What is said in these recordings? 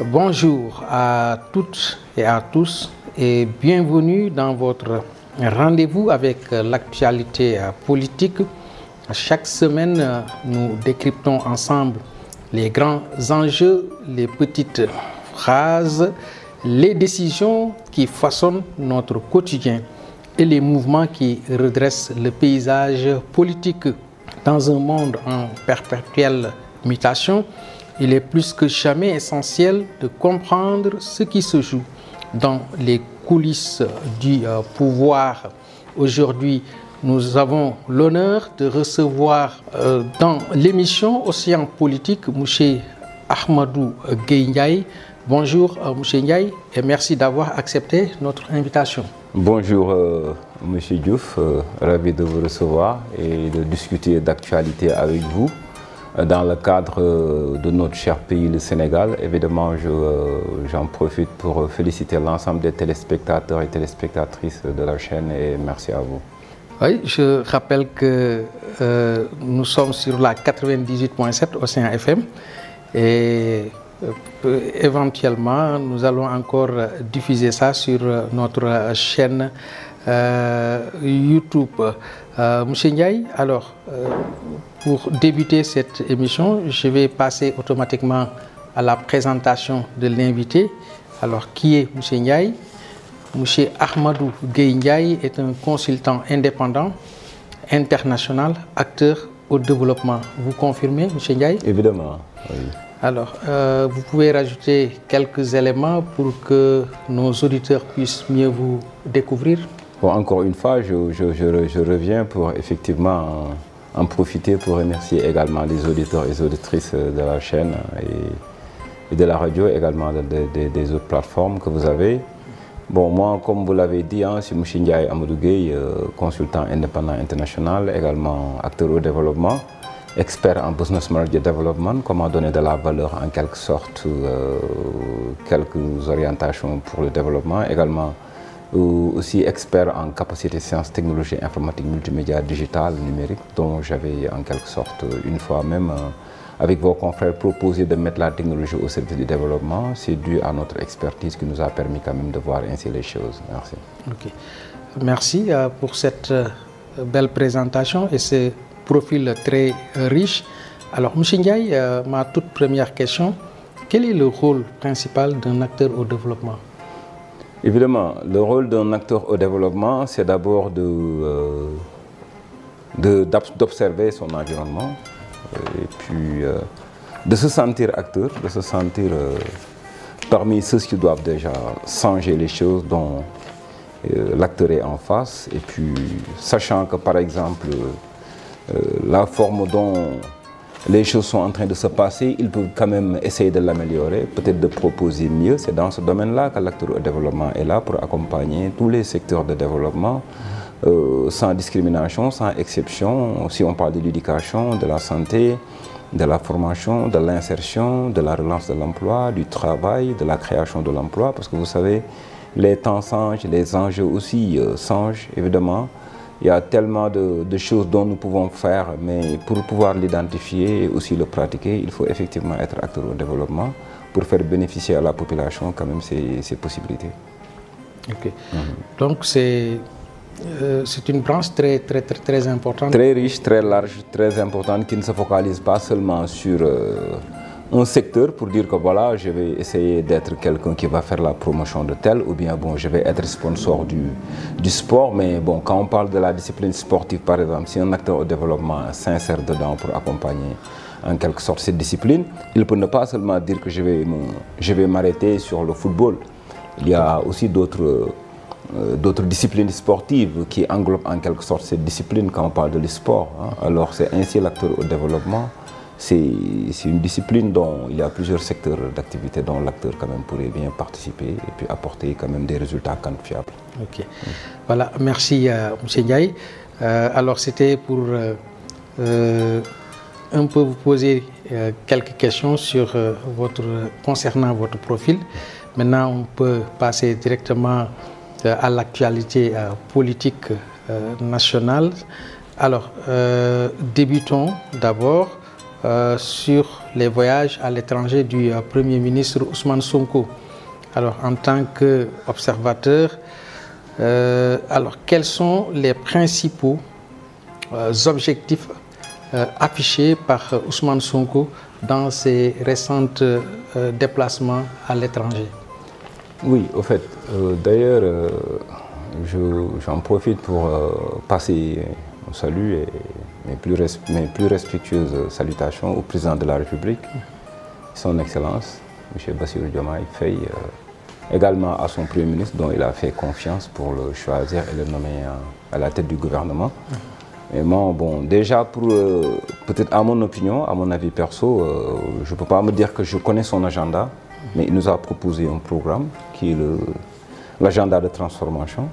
Bonjour à toutes et à tous et bienvenue dans votre rendez-vous avec l'actualité politique. Chaque semaine, nous décryptons ensemble les grands enjeux, les petites phrases, les décisions qui façonnent notre quotidien et les mouvements qui redressent le paysage politique. Dans un monde en perpétuelle mutation, il est plus que jamais essentiel de comprendre ce qui se joue dans les coulisses du pouvoir. Aujourd'hui, nous avons l'honneur de recevoir dans l'émission Océan Politique M. Ahmadou Gueye Ndiaye. Bonjour M. Ndiaye et merci d'avoir accepté notre invitation. Bonjour M. Diouf, ravi de vous recevoir et de discuter d'actualité avec vous. Dans le cadre de notre cher pays, le Sénégal, évidemment, j'en profite pour féliciter l'ensemble des téléspectateurs et téléspectatrices de la chaîne et merci à vous. Oui, je rappelle que nous sommes sur la 98.7 Océan FM et éventuellement, nous allons encore diffuser ça sur notre chaîne YouTube. Monsieur Ndiaye, alors, pour débuter cette émission, je vais passer automatiquement à la présentation de l'invité. Alors, qui est Monsieur Ndiaye? Monsieur Ahmadou Gueye Ndiaye est un consultant indépendant, international, acteur au développement. Vous confirmez, Monsieur Ndiaye? Évidemment, oui. Alors, vous pouvez rajouter quelques éléments pour que nos auditeurs puissent mieux vous découvrir? Bon, encore une fois, je reviens pour effectivement en profiter pour remercier également les auditeurs et les auditrices de la chaîne et de la radio, également des autres plateformes que vous avez. Bon, moi, comme vous l'avez dit, je suis M. Ndiaye Ahmadou Gueye, consultant indépendant international, également acteur au développement, expert en business manager development, comment donner de la valeur en quelque sorte, quelques orientations pour le développement, également aussi expert en capacité sciences, technologies, informatique, multimédia, digital, numérique, dont j'avais en quelque sorte une fois même avec vos confrères proposé de mettre la technologie au service du développement. C'est dû à notre expertise qui nous a permis quand même de voir ainsi les choses. Merci. Okay. Merci pour cette belle présentation et ce profil très riche. Alors, M. Ndiaye, ma toute première question, quel est le rôle principal d'un acteur au développement? Évidemment, le rôle d'un acteur au développement, c'est d'abord d'observer son environnement et puis de se sentir acteur, de se sentir parmi ceux qui doivent déjà changer les choses dont l'acteur est en face. Et puis, sachant que par exemple, la forme dont les choses sont en train de se passer, ils peuvent quand même essayer de l'améliorer, peut-être de proposer mieux. C'est dans ce domaine-là que l'acteur au développement est là pour accompagner tous les secteurs de développement, sans discrimination, sans exception. Si on parle de l'éducation, de la santé, de la formation, de l'insertion, de la relance de l'emploi, du travail, de la création de l'emploi, parce que vous savez, les temps changent, les enjeux aussi changent, évidemment. Il y a tellement de choses dont nous pouvons faire, mais pour pouvoir l'identifier et aussi le pratiquer, il faut effectivement être acteur au développement pour faire bénéficier à la population quand même ces possibilités. Okay. Donc c'est une branche très importante. Très riche, très large, très importante, qui ne se focalise pas seulement sur un secteur pour dire que voilà, je vais essayer d'être quelqu'un qui va faire la promotion de tel, ou bien bon, je vais être sponsor du sport, mais bon, quand on parle de la discipline sportive par exemple, si un acteur au développement s'insère dedans pour accompagner en quelque sorte cette discipline, il peut ne pas seulement dire que je vais m'arrêter sur le football. Il y a aussi d'autres disciplines sportives qui englobent en quelque sorte cette discipline quand on parle de l'e-sport. Alors c'est ainsi l'acteur au développement. C'est une discipline dont il y a plusieurs secteurs d'activité dont l'acteur quand même pourrait bien participer et puis apporter quand même des résultats quantifiables. Ok. Voilà, merci M. Ndiaye. Alors c'était pour un peu vous poser quelques questions concernant votre profil. Maintenant, on peut passer directement à l'actualité politique nationale. Alors, débutons d'abord sur les voyages à l'étranger du Premier ministre Ousmane Sonko. Alors, en tant qu'observateur, alors quels sont les principaux objectifs affichés par Ousmane Sonko dans ses récents déplacements à l'étranger? Oui, au fait, d'ailleurs, j'en profite pour passer un salut et mes plus respectueuses salutations au président de la République, son Excellence, M. Bassirou Diomaye Faye, également à son Premier ministre dont il a fait confiance pour le choisir et le nommer à la tête du gouvernement. Et moi, bon, déjà, peut-être à mon opinion, à mon avis perso, je ne peux pas me dire que je connais son agenda, mais il nous a proposé un programme qui est l'agenda de transformation,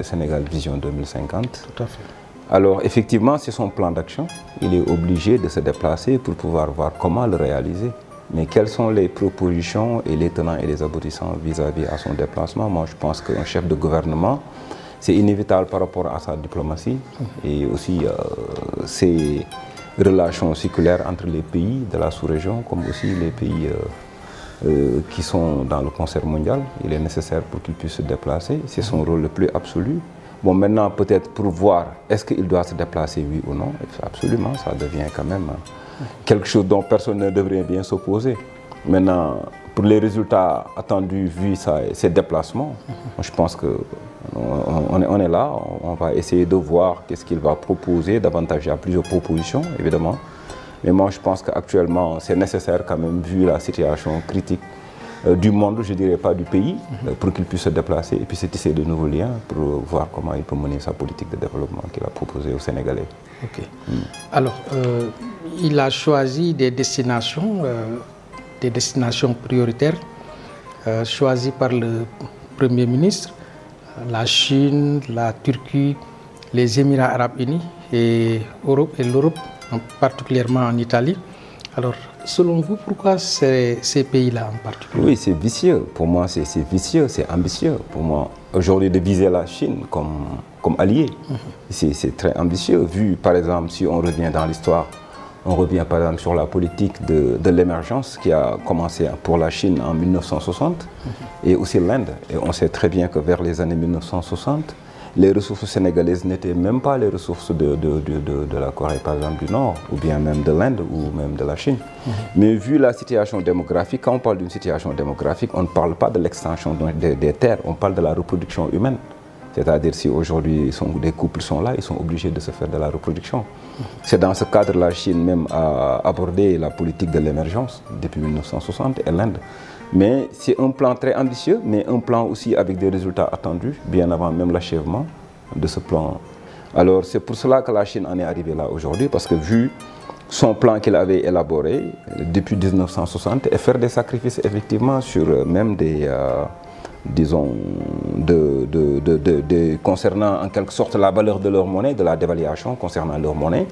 Sénégal Vision 2050. Tout à fait. Alors, effectivement, c'est son plan d'action. Il est obligé de se déplacer pour pouvoir voir comment le réaliser. Mais quelles sont les propositions et les tenants et les aboutissants vis-à-vis à son déplacement? Moi, je pense qu'un chef de gouvernement, c'est inévitable par rapport à sa diplomatie et aussi ses relations séculaires entre les pays de la sous-région, comme aussi les pays qui sont dans le concert mondial. Il est nécessaire pour qu'il puisse se déplacer. C'est son rôle le plus absolu. Bon, maintenant, peut-être pour voir, est-ce qu'il doit se déplacer, oui ou non? Absolument, ça devient quand même quelque chose dont personne ne devrait bien s'opposer. Maintenant, pour les résultats attendus, vu ces déplacements, je pense qu'on est là, on va essayer de voir qu'est-ce qu'il va proposer. Davantage, il y a plusieurs propositions, évidemment. Mais moi, je pense qu'actuellement, c'est nécessaire quand même, vu la situation critique du monde, je ne dirais pas du pays, pour qu'il puisse se déplacer et puis se tisser de nouveaux liens pour voir comment il peut mener sa politique de développement qu'il a proposée aux Sénégalais. Ok. Alors, il a choisi des destinations prioritaires choisies par le Premier ministre, la Chine, la Turquie, les Émirats arabes unis et l'Europe, particulièrement en Italie. Alors, selon vous, pourquoi ces pays-là en particulier? Oui, c'est vicieux. Pour moi, c'est vicieux, c'est ambitieux. Pour moi, aujourd'hui, de viser la Chine comme allié, c'est très ambitieux. Vu, par exemple, si on revient dans l'histoire, on revient par exemple sur la politique de l'émergence qui a commencé pour la Chine en 1960 et aussi l'Inde. Et on sait très bien que vers les années 1960, les ressources sénégalaises n'étaient même pas les ressources de la Corée, par exemple, du Nord, ou bien même de l'Inde, ou même de la Chine. Mais vu la situation démographique, quand on parle d'une situation démographique, on ne parle pas de l'extension des terres, on parle de la reproduction humaine. C'est-à-dire si aujourd'hui des couples sont là, ils sont obligés de se faire de la reproduction. C'est dans ce cadre que la Chine même a abordé la politique de l'émergence depuis 1960 et l'Inde. Mais c'est un plan très ambitieux, mais un plan aussi avec des résultats attendus, bien avant même l'achèvement de ce plan. Alors c'est pour cela que la Chine en est arrivée là aujourd'hui, parce que vu son plan qu'il avait élaboré depuis 1960 et faire des sacrifices effectivement sur même des... disons, concernant en quelque sorte la valeur de leur monnaie, de la dévaluation concernant leur monnaie.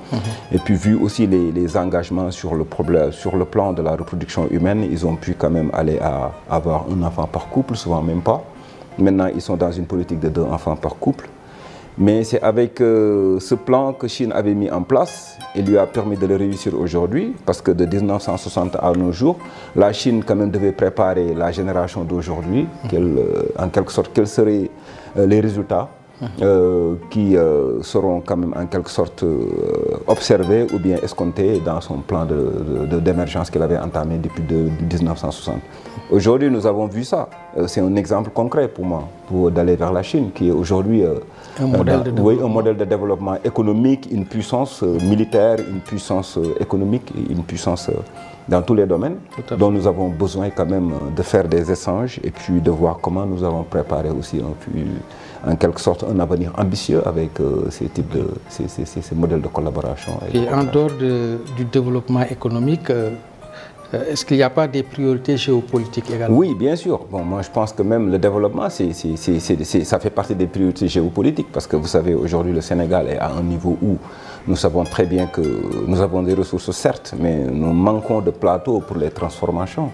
Et puis vu aussi les engagements sur le plan de la reproduction humaine, ils ont pu quand même aller à avoir un enfant par couple, souvent même pas. Maintenant, ils sont dans une politique de 2 enfants par couple. Mais c'est avec ce plan que Chine avait mis en place et lui a permis de le réussir aujourd'hui, parce que de 1960 à nos jours, la Chine quand même devait préparer la génération d'aujourd'hui, en quelque sorte, quels seraient les résultats qui seront quand même en quelque sorte observés ou bien escomptés dans son plan d'émergence qu'il avait entamé depuis 1960. Aujourd'hui, nous avons vu ça. C'est un exemple concret pour moi, pour d'aller vers la Chine, qui est aujourd'hui un modèle de développement économique, une puissance militaire, une puissance économique, une puissance dans tous les domaines, dont nous avons besoin quand même de faire des échanges et puis de voir comment nous avons préparé aussi en quelque sorte un avenir ambitieux avec ces modèles de collaboration. Et en dehors du développement économique, est-ce qu'il n'y a pas des priorités géopolitiques également? Oui, bien sûr. Bon, moi, je pense que même le développement, ça fait partie des priorités géopolitiques, parce que vous savez, aujourd'hui, le Sénégal est à un niveau où nous savons très bien que nous avons des ressources, certes, mais nous manquons de plateaux pour les transformations.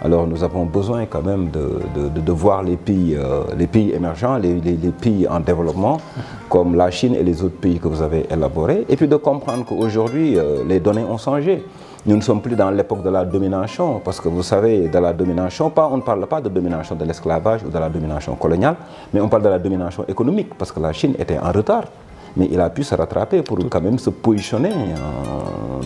Alors, nous avons besoin quand même de voir les pays émergents, les pays en développement, comme la Chine et les autres pays que vous avez élaborés, et puis de comprendre qu'aujourd'hui, les données ont changé. Nous ne sommes plus dans l'époque de la domination, parce que vous savez, de la domination, on ne parle pas de domination de l'esclavage ou de la domination coloniale, mais on parle de la domination économique, parce que la Chine était en retard. Mais il a pu se rattraper pour quand même se positionner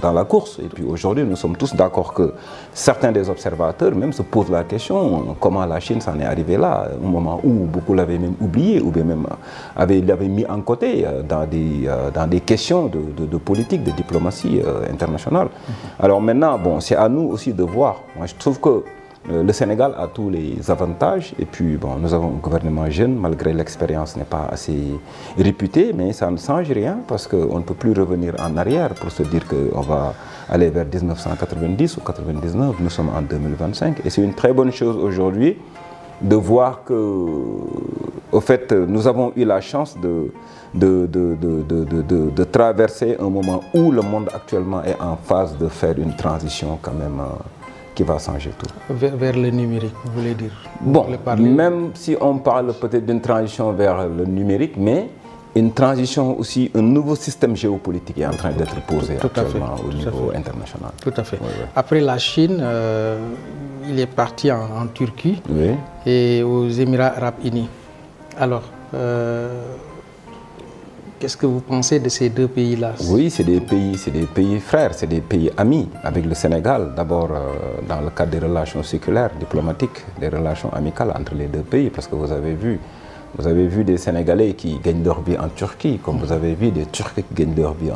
dans la course. Et puis aujourd'hui, nous sommes tous d'accord que certains des observateurs même se posent la question comment la Chine s'en est arrivée là, au moment où beaucoup l'avaient même oublié ou bien même l'avaient mis en côté dans des questions de politique, de diplomatie internationale. Alors maintenant, bon, c'est à nous aussi de voir. Moi, je trouve que le Sénégal a tous les avantages et puis bon, nous avons un gouvernement jeune, malgré l'expérience n'est pas assez réputée, mais ça ne change rien parce qu'on ne peut plus revenir en arrière pour se dire qu'on va aller vers 1990 ou 99, nous sommes en 2025 et c'est une très bonne chose aujourd'hui de voir que, au fait, nous avons eu la chance de traverser un moment où le monde actuellement est en phase de faire une transition quand même qui va changer tout. Vers le numérique, vous voulez dire? Bon, même si on parle peut-être d'une transition vers le numérique, mais une transition aussi, un nouveau système géopolitique est en train d'être posé actuellement au niveau international. Tout à fait. Oui, oui. Après la Chine, il est parti en Turquie et aux Émirats Arabes Unis. Alors, qu'est-ce que vous pensez de ces deux pays-là? Oui, c'est des pays frères, c'est des pays amis avec le Sénégal. D'abord, dans le cadre des relations séculaires, diplomatiques, des relations amicales entre les deux pays, parce que vous avez vu des Sénégalais qui gagnent leur vie en Turquie, comme vous avez vu des Turcs qui gagnent leur vie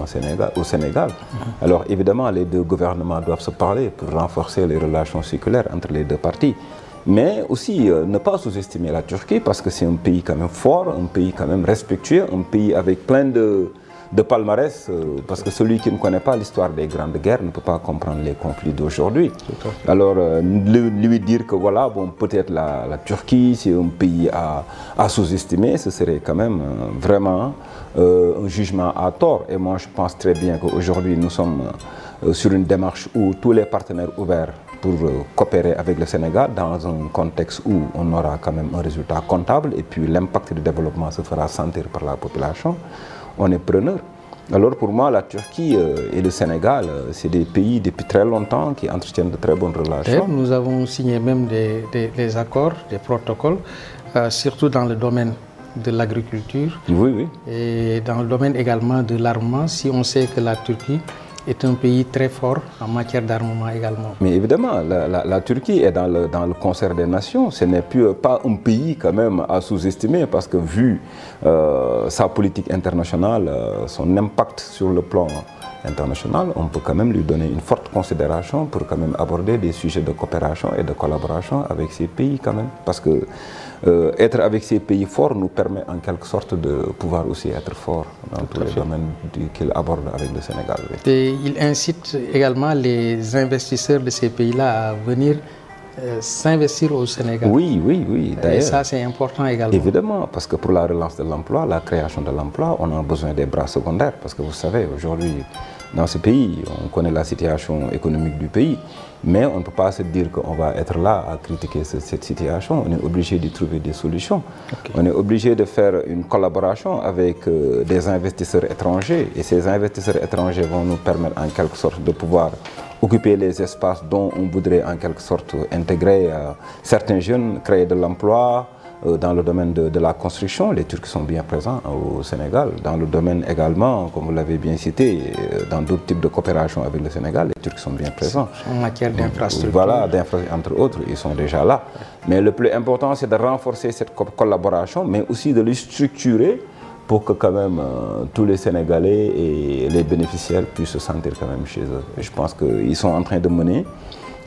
au Sénégal. Alors évidemment, les deux gouvernements doivent se parler pour renforcer les relations séculaires entre les deux parties. Mais aussi ne pas sous-estimer la Turquie parce que c'est un pays quand même fort, un pays quand même respectueux, un pays avec plein de palmarès, parce que celui qui ne connaît pas l'histoire des grandes guerres ne peut pas comprendre les conflits d'aujourd'hui. Alors lui dire que voilà, bon, peut-être la Turquie c'est un pays à sous-estimer, ce serait quand même vraiment un jugement à tort. Et moi je pense très bien qu'aujourd'hui nous sommes sur une démarche où tous les partenaires ouverts pour coopérer avec le Sénégal dans un contexte où on aura quand même un résultat comptable et puis l'impact du développement se fera sentir par la population, on est preneur. Alors pour moi, la Turquie et le Sénégal, c'est des pays depuis très longtemps qui entretiennent de très bonnes relations. Nous avons signé même des accords, des protocoles, surtout dans le domaine de l'agriculture et dans le domaine également de l'armement, si on sait que la Turquie est un pays très fort en matière d'armement également. Mais évidemment, la Turquie est dans le concert des nations. Ce n'est pas un pays quand même à sous-estimer parce que vu sa politique internationale, son impact sur le plan international, on peut quand même lui donner une forte considération pour quand même aborder des sujets de coopération et de collaboration avec ces pays quand même. Parce que être avec ces pays forts nous permet en quelque sorte de pouvoir aussi être fort dans tous les domaines qu'il aborde avec le Sénégal. Et il incite également les investisseurs de ces pays-là à venir s'investir au Sénégal. Oui, d'ailleurs. Et ça, c'est important également. Évidemment, parce que pour la relance de l'emploi, la création de l'emploi, on a besoin des bras secondaires. Parce que vous savez, aujourd'hui, dans ce pays, on connaît la situation économique du pays, mais on ne peut pas se dire qu'on va être là à critiquer cette situation. On est obligé de trouver des solutions. On est obligé de faire une collaboration avec des investisseurs étrangers. Et ces investisseurs étrangers vont nous permettre en quelque sorte de pouvoir occuper les espaces dont on voudrait en quelque sorte intégrer certains jeunes, créer de l'emploi. Dans le domaine de la construction, les Turcs sont bien présents au Sénégal. Dans le domaine également, comme vous l'avez bien cité, dans d'autres types de coopération avec le Sénégal, les Turcs sont bien présents. En matière d'infrastructure. Voilà, entre autres, ils sont déjà là. Mais le plus important, c'est de renforcer cette collaboration, mais aussi de les structurer pour que quand même tous les Sénégalais et les bénéficiaires puissent se sentir quand même chez eux. Et je pense qu'ils sont en train de mener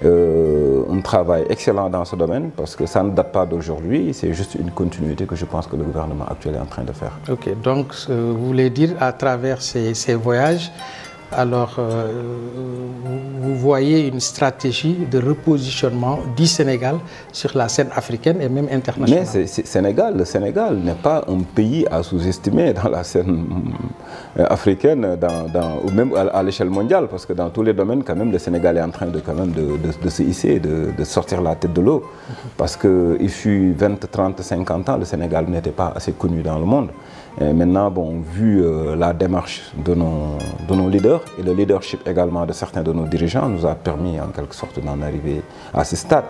un travail excellent dans ce domaine parce que ça ne date pas d'aujourd'hui, c'est juste une continuité que je pense que le gouvernement actuel est en train de faire. Ok, donc vous voulez dire à travers ces voyages, alors vous voyez une stratégie de repositionnement du Sénégal sur la scène africaine et même internationale. Mais le Sénégal n'est pas un pays à sous-estimer dans la scène africaine ou même à l'échelle mondiale parce que dans tous les domaines quand même le Sénégal est en train de se hisser, de sortir la tête de l'eau parce qu'il fut 20, 30, 50 ans le Sénégal n'était pas assez connu dans le monde. Et maintenant, bon, vu la démarche de nos leaders et le leadership également de certains de nos dirigeants nous a permis en quelque sorte d'en arriver à ce stade.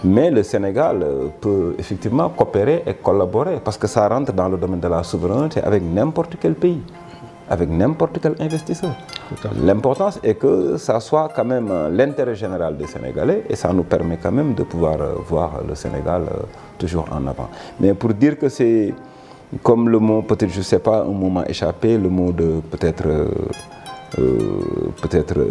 Mais le Sénégal peut effectivement coopérer et collaborer parce que ça rentre dans le domaine de la souveraineté avec n'importe quel pays, avec n'importe quel investisseur. L'importance est que ça soit quand même l'intérêt général des Sénégalais et ça nous permet quand même de pouvoir voir le Sénégal toujours en avant. Mais pour dire que c'est comme le mot, peut-être, je ne sais pas, un mot m'a échappé, le mot de peut-être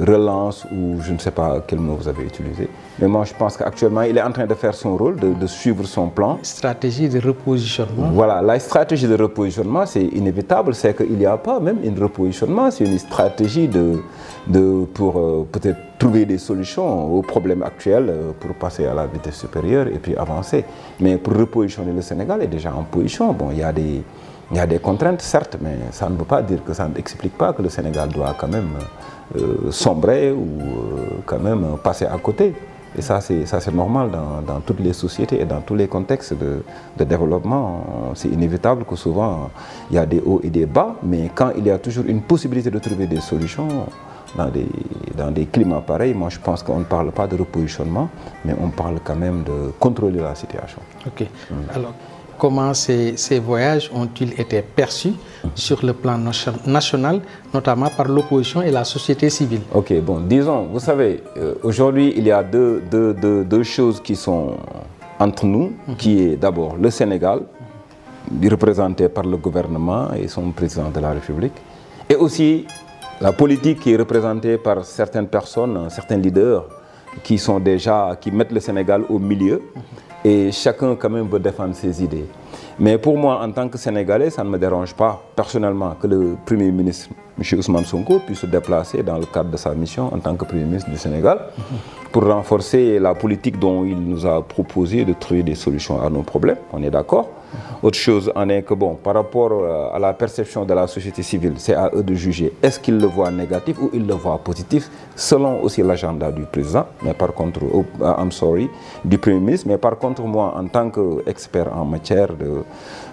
relance ou je ne sais pas quel mot vous avez utilisé. Mais moi, je pense qu'actuellement, il est en train de faire son rôle, de suivre son plan. Stratégie de repositionnement. Voilà, la stratégie de repositionnement, c'est inévitable, c'est qu'il n'y a pas même un repositionnement, c'est une stratégie pour peut-être trouver des solutions aux problèmes actuels, pour passer à la vitesse supérieure et puis avancer. Mais pour repositionner le Sénégal est déjà en position. Bon, il y a des contraintes, certes, mais ça ne veut pas dire que ça n'explique pas que le Sénégal doit quand même sombrer ou quand même passer à côté. Et ça, c'est normal dans toutes les sociétés et dans tous les contextes de développement. C'est inévitable que souvent, il y a des hauts et des bas, mais quand il y a toujours une possibilité de trouver des solutions dans des climats pareils, moi je pense qu'on ne parle pas de repositionnement, mais on parle quand même de contrôler la situation. Ok. Alors, comment ces voyages ont-ils été perçus sur le plan national, notamment par l'opposition et la société civile? Ok, bon, disons, vous savez, aujourd'hui, il y a deux choses qui sont entre nous, qui est d'abord le Sénégal, représenté par le gouvernement et son président de la République, et aussi la politique qui est représentée par certaines personnes, certains leaders, qui mettent le Sénégal au milieu. Et chacun quand même veut défendre ses idées. Mais pour moi, en tant que Sénégalais, ça ne me dérange pas personnellement que le Premier ministre, M. Ousmane Sonko, puisse se déplacer dans le cadre de sa mission en tant que Premier ministre du Sénégal pour renforcer la politique dont il nous a proposé de trouver des solutions à nos problèmes. On est d'accord. Autre chose en est que, bon, par rapport à la perception de la société civile, c'est à eux de juger est-ce qu'ils le voient négatif ou ils le voient positif, selon aussi l'agenda du président, mais par contre, du Premier ministre. Mais par contre, moi, en tant qu'expert en matière de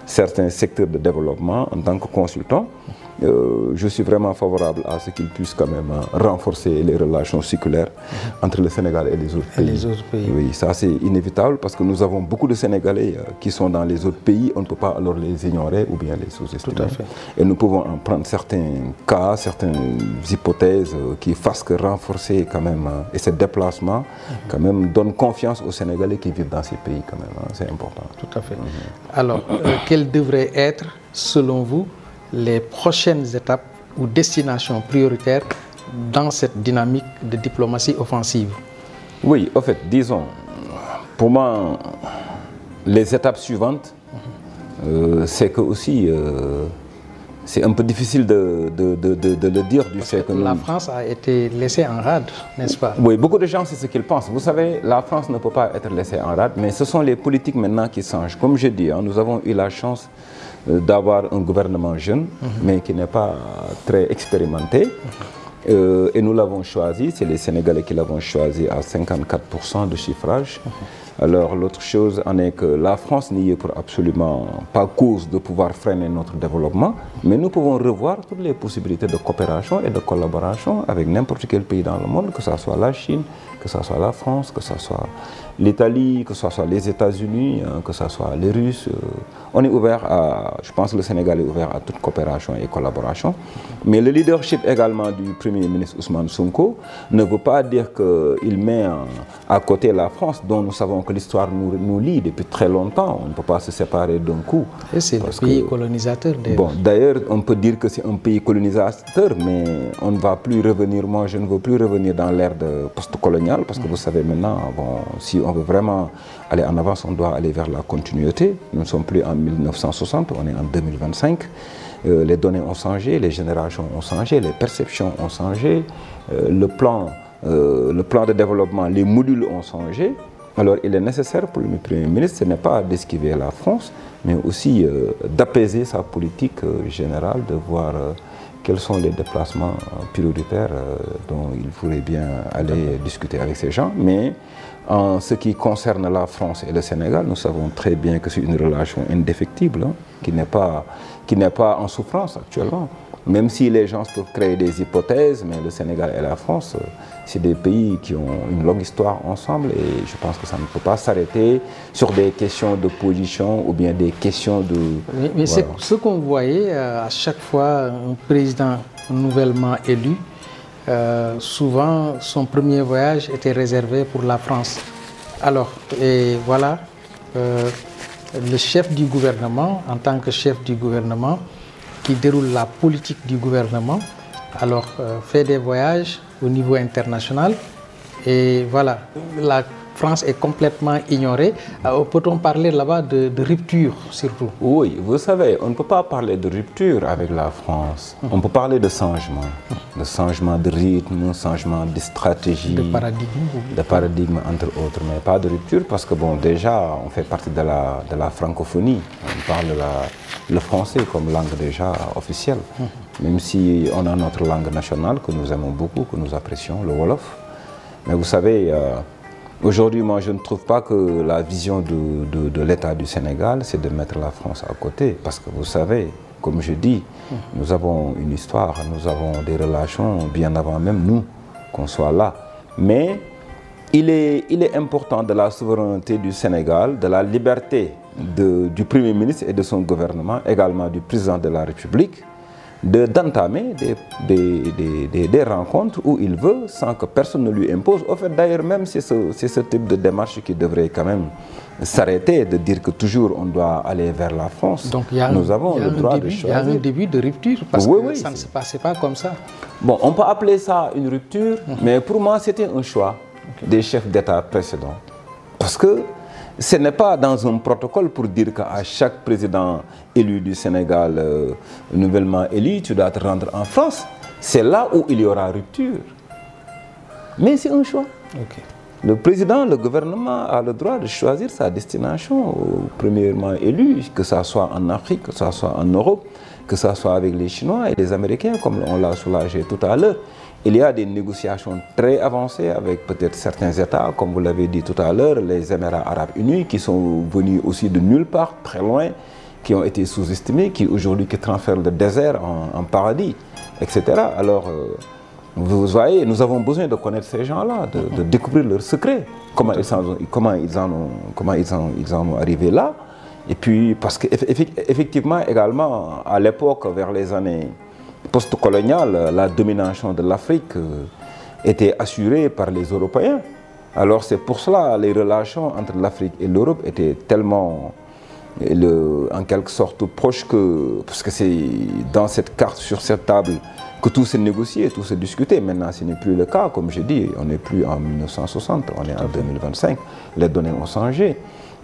certains secteurs de développement, en tant que consultant, je suis vraiment favorable à ce qu'ils puissent quand même renforcer les relations séculaires entre le Sénégal et les autres pays. Oui, ça c'est inévitable parce que nous avons beaucoup de Sénégalais qui sont dans les autres pays. On ne peut pas alors les ignorer ou bien les sous-estimer. Tout à fait. Et nous pouvons en prendre certains cas, certaines hypothèses qui fassent que renforcer quand même et ce déplacement quand même donne confiance aux Sénégalais qui vivent dans ces pays quand même. C'est important. Tout à fait. Alors, quelles devraient être, selon vous, les prochaines étapes ou destinations prioritaires dans cette dynamique de diplomatie offensive? Oui, en fait, disons, pour moi, les étapes suivantes, c'est que aussi, c'est un peu difficile de le dire du fait que la France a été laissée en rade, n'est-ce pas? Oui, beaucoup de gens, c'est ce qu'ils pensent. Vous savez, la France ne peut pas être laissée en rade, mais ce sont les politiques maintenant qui changent. Comme je dis, nous avons eu la chance d'avoir un gouvernement jeune, mais qui n'est pas très expérimenté. Et nous l'avons choisi, c'est les Sénégalais qui l'avons choisi à 54% de chiffrage. Alors l'autre chose en est que la France n'y est pour absolument pas cause de pouvoir freiner notre développement, mais nous pouvons revoir toutes les possibilités de coopération et de collaboration avec n'importe quel pays dans le monde, que ce soit la Chine, que ce soit la France, que ce soit l'Italie, que ce soit les États-Unis, que ce soit les Russes. On est ouvert à, je pense que le Sénégal est ouvert à toute coopération et collaboration. Mais le leadership également du Premier ministre Ousmane Sonko ne veut pas dire qu'il met à côté la France, dont nous savons que l'histoire nous lie depuis très longtemps. On ne peut pas se séparer d'un coup. Et c'est le pays colonisateur. Bon, d'ailleurs, on peut dire que c'est un pays colonisateur, mais on ne va plus revenir, moi je ne veux plus revenir dans l'ère post-coloniale, parce que vous savez maintenant, bon, si on veut vraiment aller en avance, on doit aller vers la continuité. Nous ne sommes plus en 1960, on est en 2025. Les données ont changé, les générations ont changé, les perceptions ont changé, le plan de développement, les modules ont changé. Alors il est nécessaire pour le Premier ministre, ce n'est pas d'esquiver la France, mais aussi d'apaiser sa politique générale, de voir quels sont les déplacements prioritaires dont il faudrait bien aller discuter avec ces gens. Mais En ce qui concerne la France et le Sénégal, nous savons très bien que c'est une relation indéfectible, hein, qui n'est pas en souffrance actuellement. Même si les gens peuvent créer des hypothèses, mais le Sénégal et la France, c'est des pays qui ont une longue histoire ensemble et je pense que ça ne peut pas s'arrêter sur des questions de position ou bien des questions de... Mais voilà. C'est ce qu'on voyait à chaque fois un président nouvellement élu, souvent son premier voyage était réservé pour la France. Alors, et voilà, le chef du gouvernement, en tant que chef du gouvernement, qui déroule la politique du gouvernement, alors fait des voyages au niveau international et voilà, la France est complètement ignorée. Peut-on parler là-bas de rupture surtout? Oui, vous savez, on ne peut pas parler de rupture avec la France. On peut parler de changement de rythme, changement de stratégie, de paradigme entre autres, mais pas de rupture parce que bon, déjà, on fait partie de la francophonie. On parle le français comme langue déjà officielle, même si on a notre langue nationale que nous aimons beaucoup, que nous apprécions, le Wolof. Mais vous savez, aujourd'hui, moi, je ne trouve pas que la vision de l'État du Sénégal, c'est de mettre la France à côté. Parce que vous savez, comme je dis, nous avons une histoire, nous avons des relations bien avant même nous, qu'on soit là. Mais il est important de la souveraineté du Sénégal, de la liberté du Premier ministre et de son gouvernement, également du président de la République, d'entamer des rencontres où il veut sans que personne ne lui impose. Au fait, d'ailleurs, même c'est ce type de démarche qui devrait quand même s'arrêter, de dire que toujours on doit aller vers la France. Donc nous avons le droit de choisir. Il y a un début de rupture parce que ça ne se passait pas comme ça. Bon, on peut appeler ça une rupture, mais pour moi c'était un choix des chefs d'État précédents. Parce que ce n'est pas dans un protocole pour dire qu'à chaque président élu du Sénégal, nouvellement élu, tu dois te rendre en France. C'est là où il y aura rupture. Mais c'est un choix. Le président, le gouvernement a le droit de choisir sa destination, premièrement élu, que ce soit en Afrique, que ce soit en Europe, que ce soit avec les Chinois et les Américains, comme on l'a soulagé tout à l'heure. Il y a des négociations très avancées avec peut-être certains États, comme vous l'avez dit tout à l'heure, les Émirats arabes unis, qui sont venus aussi de nulle part, très loin, qui ont été sous-estimés, qui aujourd'hui transfèrent le désert en paradis, etc. Alors, vous voyez, nous avons besoin de connaître ces gens-là, de découvrir leurs secrets, comment ils en ont arrivé là. Et puis, parce qu'effectivement, également, à l'époque, vers les années post-coloniale, la domination de l'Afrique était assurée par les Européens. Alors c'est pour cela les relations entre l'Afrique et l'Europe étaient tellement, en quelque sorte, proches parce que c'est dans cette carte, sur cette table, que tout s'est négocié, tout s'est discuté. Maintenant, ce n'est plus le cas, comme je dis, on n'est plus en 1960, on est en 2025, les données ont changé.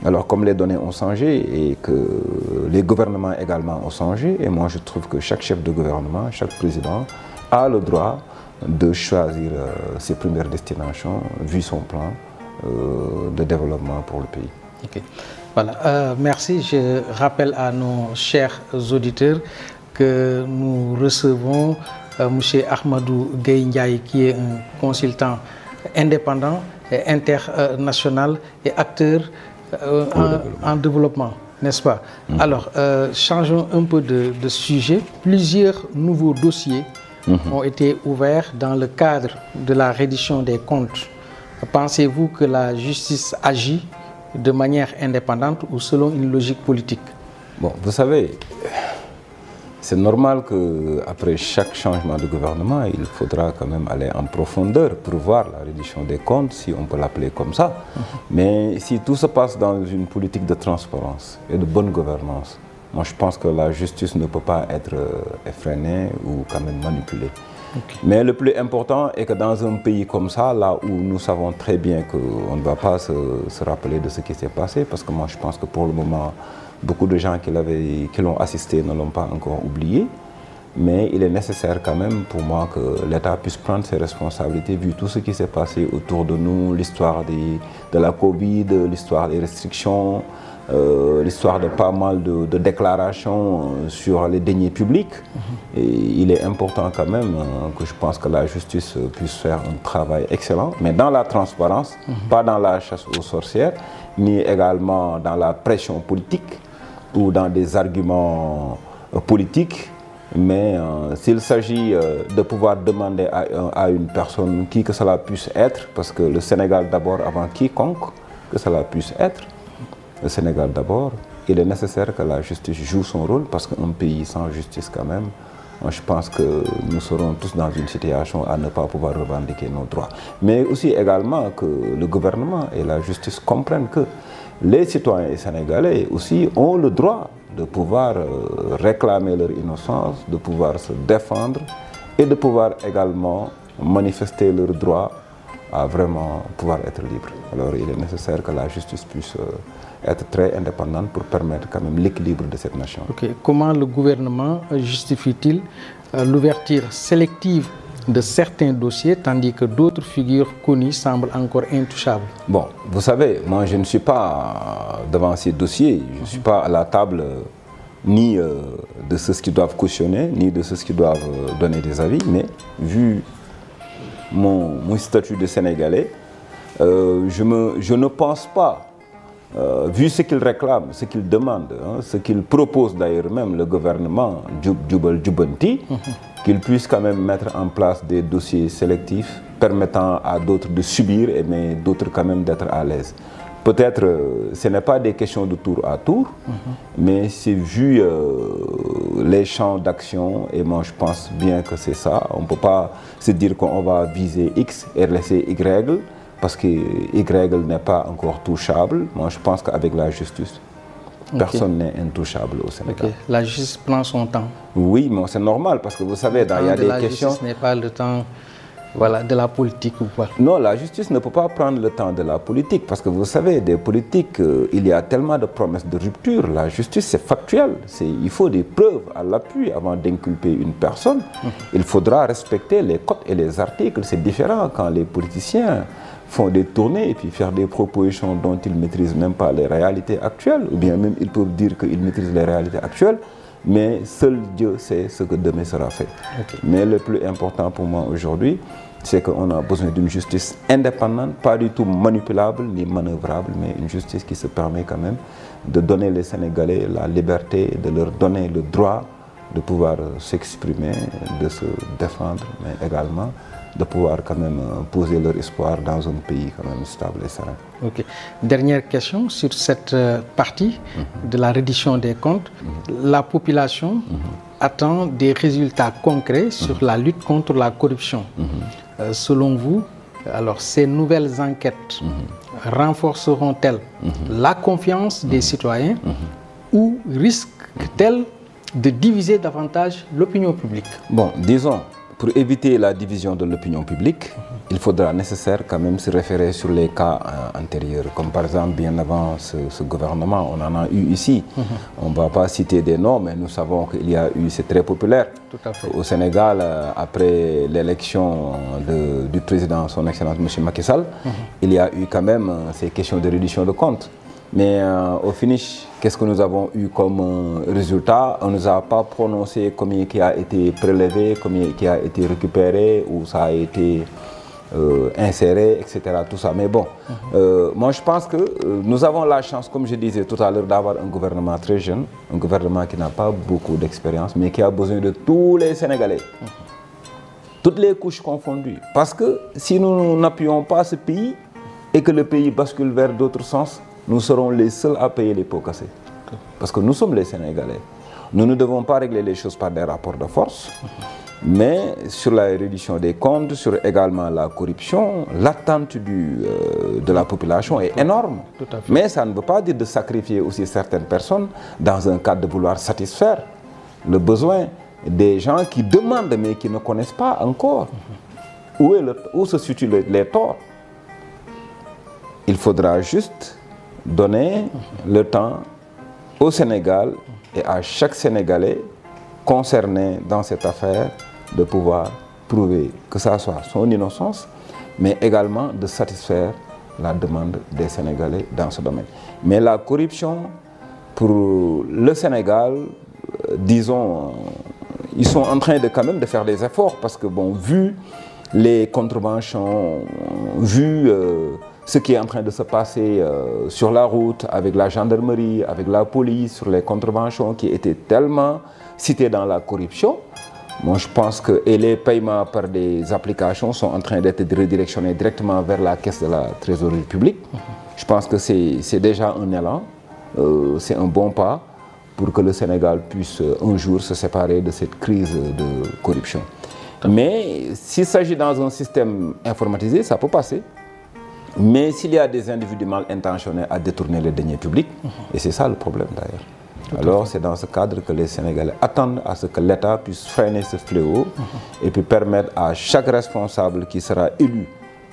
Alors comme les données ont changé et que les gouvernements également ont changé, et moi je trouve que chaque chef de gouvernement, chaque président a le droit de choisir ses premières destinations, vu son plan de développement pour le pays. Okay. Voilà, merci. Je rappelle à nos chers auditeurs que nous recevons M. Ahmadou Gueye Ndiaye, qui est un consultant indépendant, et international et acteur en développement, n'est-ce pas? Alors, changeons un peu de sujet. Plusieurs nouveaux dossiers ont été ouverts dans le cadre de la reddition des comptes. Pensez-vous que la justice agit de manière indépendante ou selon une logique politique? Bon, vous savez, c'est normal qu'après chaque changement de gouvernement, il faudra quand même aller en profondeur pour voir la reddition des comptes, si on peut l'appeler comme ça. Mais si tout se passe dans une politique de transparence et de bonne gouvernance, moi je pense que la justice ne peut pas être effrénée ou quand même manipulée. Mais le plus important est que dans un pays comme ça, là où nous savons très bien qu'on ne va pas se rappeler de ce qui s'est passé, parce que moi je pense que pour le moment, beaucoup de gens qui l'ont assisté ne l'ont pas encore oublié, mais il est nécessaire quand même pour moi que l'État puisse prendre ses responsabilités vu tout ce qui s'est passé autour de nous, l'histoire de la Covid, l'histoire des restrictions, l'histoire de pas mal de déclarations sur les deniers publics. Et il est important quand même que je pense que la justice puisse faire un travail excellent, mais dans la transparence, pas dans la chasse aux sorcières, ni également dans la pression politique ou dans des arguments politiques. Mais s'il s'agit de pouvoir demander à une personne qui que cela puisse être, parce que le Sénégal d'abord avant quiconque que cela puisse être, le Sénégal d'abord, il est nécessaire que la justice joue son rôle, parce qu'un pays sans justice quand même, je pense que nous serons tous dans une situation à ne pas pouvoir revendiquer nos droits. Mais aussi également que le gouvernement et la justice comprennent que les citoyens sénégalais aussi ont le droit de pouvoir réclamer leur innocence, de pouvoir se défendre et de pouvoir également manifester leur droit à vraiment pouvoir être libre. Alors il est nécessaire que la justice puisse être très indépendante pour permettre quand même l'équilibre de cette nation. Okay. Comment le gouvernement justifie-t-il l'ouverture sélective de certains dossiers tandis que d'autres figures connues semblent encore intouchables? Bon, vous savez, moi je ne suis pas devant ces dossiers, je ne suis pas à la table ni de ceux qui doivent cautionner, ni de ceux qui doivent donner des avis, mais vu mon statut de Sénégalais, je ne pense pas, vu ce qu'il réclame, ce qu'il demande, ce qu'il propose d'ailleurs même le gouvernement Jubal Jubanti, qu'il puisse quand même mettre en place des dossiers sélectifs permettant à d'autres de subir, mais d'autres quand même d'être à l'aise. Peut-être ce n'est pas des questions de tour à tour, mais c'est vu les champs d'action, et moi je pense bien que c'est ça. On ne peut pas se dire qu'on va viser X et laisser Y, parce que Y n'est pas encore touchable. Moi je pense qu'avec la justice, personne n'est intouchable au Sénégal. La justice prend son temps. Oui, mais c'est normal, parce que vous savez, il y a des questions... La justice n'est pas le temps... Voilà, de la politique ou pas? Non, la justice ne peut pas prendre le temps de la politique, parce que vous savez, des politiques, il y a tellement de promesses de rupture. La justice, c'est factuel. Il faut des preuves à l'appui avant d'inculper une personne. Il faudra respecter les codes et les articles. C'est différent quand les politiciens font des tournées et puis faire des propositions dont ils ne maîtrisent même pas les réalités actuelles, ou bien même ils peuvent dire qu'ils maîtrisent les réalités actuelles, mais seul Dieu sait ce que demain sera fait. Mais le plus important pour moi aujourd'hui, c'est qu'on a besoin d'une justice indépendante, pas du tout manipulable ni manœuvrable, mais une justice qui se permet quand même de donner les Sénégalais la liberté, de leur donner le droit de pouvoir s'exprimer, de se défendre, mais également de pouvoir quand même poser leur espoir dans un pays quand même stable et serein. Ok. Dernière question sur cette partie de la reddition des comptes. La population attend des résultats concrets sur la lutte contre la corruption. Selon vous, alors ces nouvelles enquêtes renforceront-elles la confiance des citoyens ou risquent-elles de diviser davantage l'opinion publique? Bon, disons, pour éviter la division de l'opinion publique, il faudra nécessaire quand même se référer sur les cas antérieurs. Comme par exemple, bien avant ce gouvernement, on en a eu ici. On ne va pas citer des noms, mais nous savons qu'il y a eu, c'est très populaire. Tout à fait. Au Sénégal, après l'élection du président, son Excellence M. Macky Sall, il y a eu quand même ces questions de reddition de comptes. Mais au finish, qu'est-ce que nous avons eu comme résultat? On ne nous a pas prononcé combien qui a été prélevé, combien qui a été récupéré, ou ça a été inséré, etc. Tout ça. Mais bon, moi je pense que nous avons la chance, comme je disais tout à l'heure, d'avoir un gouvernement très jeune, un gouvernement qui n'a pas beaucoup d'expérience, mais qui a besoin de tous les Sénégalais. Toutes les couches confondues. Parce que si nous n'appuyons pas ce pays et que le pays bascule vers d'autres sens, nous serons les seuls à payer les pots cassés. Parce que nous sommes les Sénégalais. Nous ne devons pas régler les choses par des rapports de force, mais sur la reddition des comptes, sur également la corruption, l'attente de la population est énorme. Mais ça ne veut pas dire de sacrifier aussi certaines personnes dans un cadre de vouloir satisfaire le besoin des gens qui demandent mais qui ne connaissent pas encore où se situent les torts. Il faudra juste donner le temps au Sénégal et à chaque Sénégalais concerné dans cette affaire de pouvoir prouver que ça soit son innocence, mais également de satisfaire la demande des Sénégalais dans ce domaine. Mais la corruption, pour le Sénégal, disons, ils sont en train de quand même de faire des efforts parce que, bon, vu les contraventions, vu ce qui est en train de se passer sur la route avec la gendarmerie, avec la police, sur les contraventions qui étaient tellement citées dans la corruption, moi je pense que et les paiements par des applications sont en train d'être redirectionnés directement vers la caisse de la trésorerie publique. Je pense que c'est déjà un élan, c'est un bon pas pour que le Sénégal puisse un jour se séparer de cette crise de corruption. Mais s'il s'agit dans un système informatisé, ça peut passer. Mais s'il y a des individus mal intentionnés à détourner les deniers publics, et c'est ça le problème d'ailleurs. Alors c'est dans ce cadre que les Sénégalais attendent à ce que l'État puisse freiner ce fléau et puis permettre à chaque responsable qui sera élu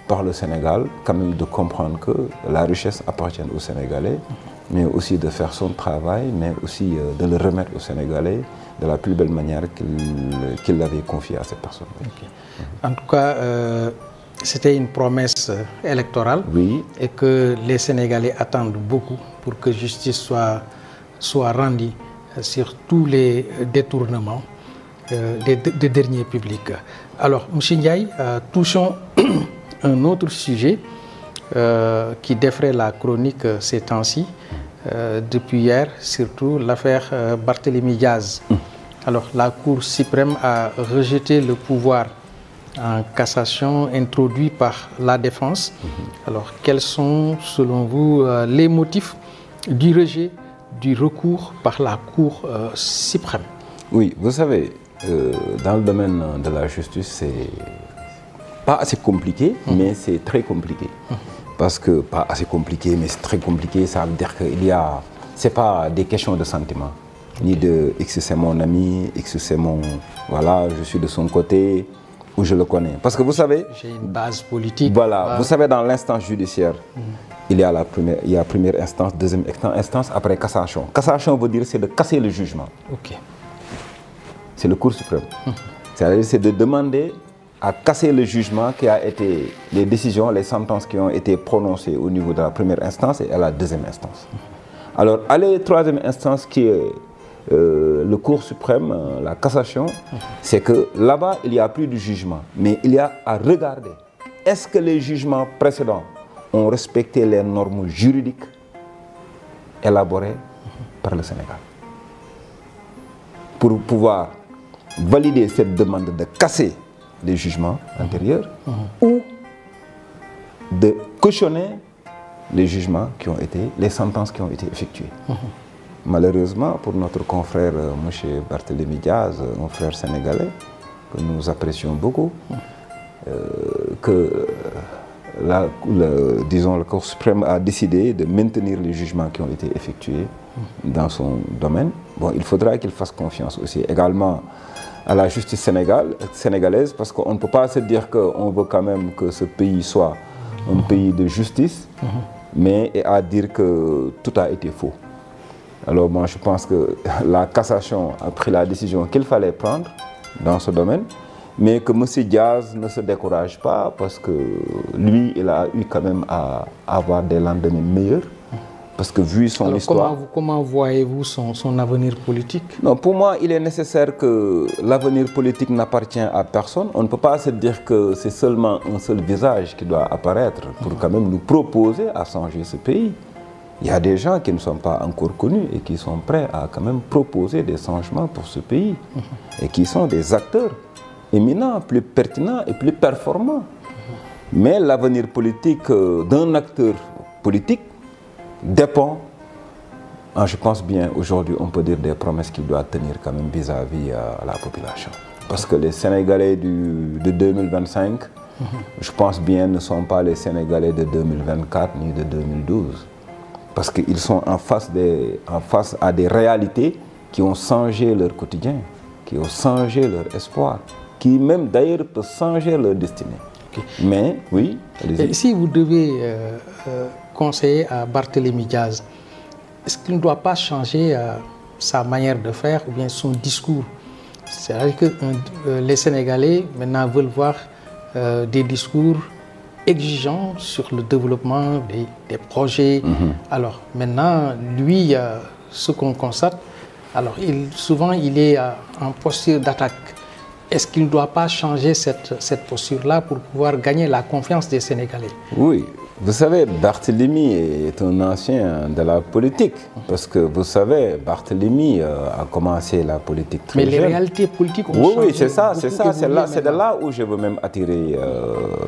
par le Sénégal quand même de comprendre que la richesse appartient aux Sénégalais, mais aussi de faire son travail, mais aussi de le remettre aux Sénégalais de la plus belle manière qu'il l'avait confié à cette personne. Okay. En tout cas, c'était une promesse électorale et que les Sénégalais attendent beaucoup pour que justice soit rendue sur tous les détournements des deniers publics. Alors, M. Ndiaye, touchons un autre sujet qui défraie la chronique ces temps-ci, depuis hier, surtout l'affaire Barthélémy Diaz. Alors, la Cour suprême a rejeté le pouvoir en cassation introduit par la défense. Alors, quels sont, selon vous, les motifs du rejet du recours par la Cour suprême? Oui, vous savez, dans le domaine de la justice, c'est pas assez compliqué, mais c'est très compliqué. Parce que, pas assez compliqué, mais c'est très compliqué, ça veut dire qu'il y a... C'est pas des questions de sentiments, ni de X c'est mon ami, X c'est mon... Voilà, je suis de son côté, ou je le connais. Parce que vous savez... J'ai une base politique. Voilà, vous savez, dans l'instance judiciaire, il y a première instance, deuxième instance, après cassation. Cassation veut dire c'est de casser le jugement. Ok. C'est le Cour suprême. C'est-à-dire c'est de demander à casser le jugement qui a été, les décisions, les sentences qui ont été prononcées au niveau de la première instance et à la deuxième instance. Alors, à la troisième instance qui est le Cour suprême, la cassation, c'est que là-bas, il n'y a plus de jugement, mais il y a à regarder. Est-ce que les jugements précédents ont respecté les normes juridiques élaborées par le Sénégal? Pour pouvoir valider cette demande de casser les jugements antérieurs ou de cautionner les jugements qui ont été, les sentences qui ont été effectuées. Malheureusement, pour notre confrère M. Barthélémy Diaz, un frère sénégalais que nous apprécions beaucoup, que disons, le Cour suprême a décidé de maintenir les jugements qui ont été effectués dans son domaine. Bon, il faudra qu'il fasse confiance aussi également à la justice sénégalaise, parce qu'on ne peut pas se dire qu'on veut quand même que ce pays soit un pays de justice, mais à dire que tout a été faux. Alors moi je pense que la cassation a pris la décision qu'il fallait prendre dans ce domaine, mais que M. Diaz ne se décourage pas parce que lui, il a eu quand même à avoir des lendemains meilleurs. Parce que vu son histoire... Comment voyez-vous son avenir politique? Non, pour moi, il est nécessaire que l'avenir politique n'appartient à personne. On ne peut pas se dire que c'est seulement un seul visage qui doit apparaître pour quand même nous proposer à changer ce pays. Il y a des gens qui ne sont pas encore connus et qui sont prêts à quand même proposer des changements pour ce pays. Et qui sont des acteurs éminents, plus pertinents et plus performants. Mais l'avenir politique d'un acteur politique dépend, je pense bien aujourd'hui on peut dire des promesses qu'il doit tenir quand même vis-à-vis la population. Parce que les Sénégalais de 2025, je pense bien, ne sont pas les Sénégalais de 2024 ni de 2012. Parce qu'ils sont en face à des réalités qui ont changé leur quotidien, qui ont changé leur espoir, qui même d'ailleurs peuvent changer leur destinée. Okay. Mais, oui, allez-y. Si vous devez conseiller à Barthélémy Diaz, est-ce qu'il ne doit pas changer sa manière de faire ou bien son discours? C'est-à-dire que les Sénégalais maintenant veulent voir des discours exigeant sur le développement des projets. Alors maintenant, lui, ce qu'on constate, alors souvent il est en posture d'attaque. Est-ce qu'il ne doit pas changer cette posture-là pour pouvoir gagner la confiance des Sénégalais? Oui, vous savez, Barthélemy est un ancien de la politique. Parce que vous savez, Barthélemy a commencé la politique très jeune. Mais les réalités politiques ont changé. Oui, c'est ça, c'est de là où je veux même attirer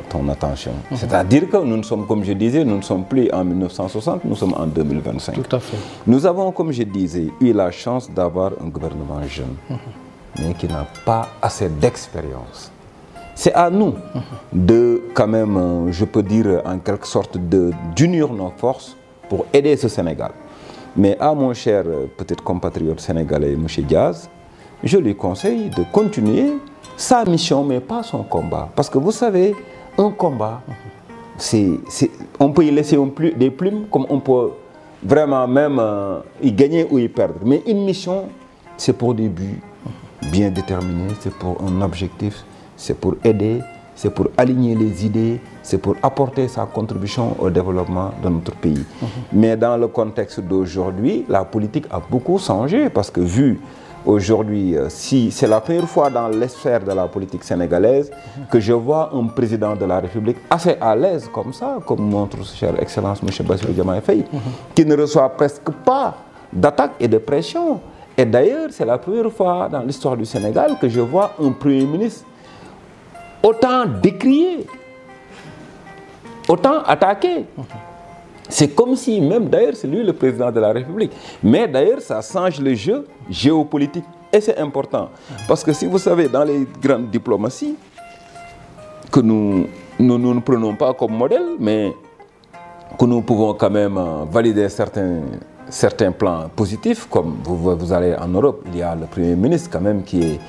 ton attention. C'est-à-dire que nous ne sommes, comme je disais, nous ne sommes plus en 1960, nous sommes en 2025. Tout à fait. Nous avons, comme je disais, eu la chance d'avoir un gouvernement jeune, mais qui n'a pas assez d'expérience. C'est à nous de, quand même, je peux dire, en quelque sorte, d'unir nos forces pour aider ce Sénégal. Mais à mon cher, peut-être compatriote sénégalais, M. Diaz, je lui conseille de continuer sa mission, mais pas son combat. Parce que vous savez, un combat, on peut y laisser des plumes, comme on peut vraiment même y gagner ou y perdre. Mais une mission, c'est pour des buts bien déterminés, c'est pour un objectif, c'est pour aider, c'est pour aligner les idées, c'est pour apporter sa contribution au développement de notre pays. Mais dans le contexte d'aujourd'hui, la politique a beaucoup changé parce que vu aujourd'hui, si c'est la première fois dans l'sphère de la politique sénégalaise que je vois un président de la République assez à l'aise comme ça, comme montre chère Excellence M. Bassirou Diomaye Faye, qui ne reçoit presque pas d'attaques et de pression. Et d'ailleurs, c'est la première fois dans l'histoire du Sénégal que je vois un Premier ministre autant décrié, autant attaqué. C'est comme si, même d'ailleurs, c'est lui le président de la République. Mais d'ailleurs, ça change le jeu géopolitique. Et c'est important. Parce que si vous savez, dans les grandes diplomaties, que nous ne prenons pas comme modèle, mais que nous pouvons quand même valider certains plans positifs, comme vous allez en Europe, il y a le Premier ministre quand même qui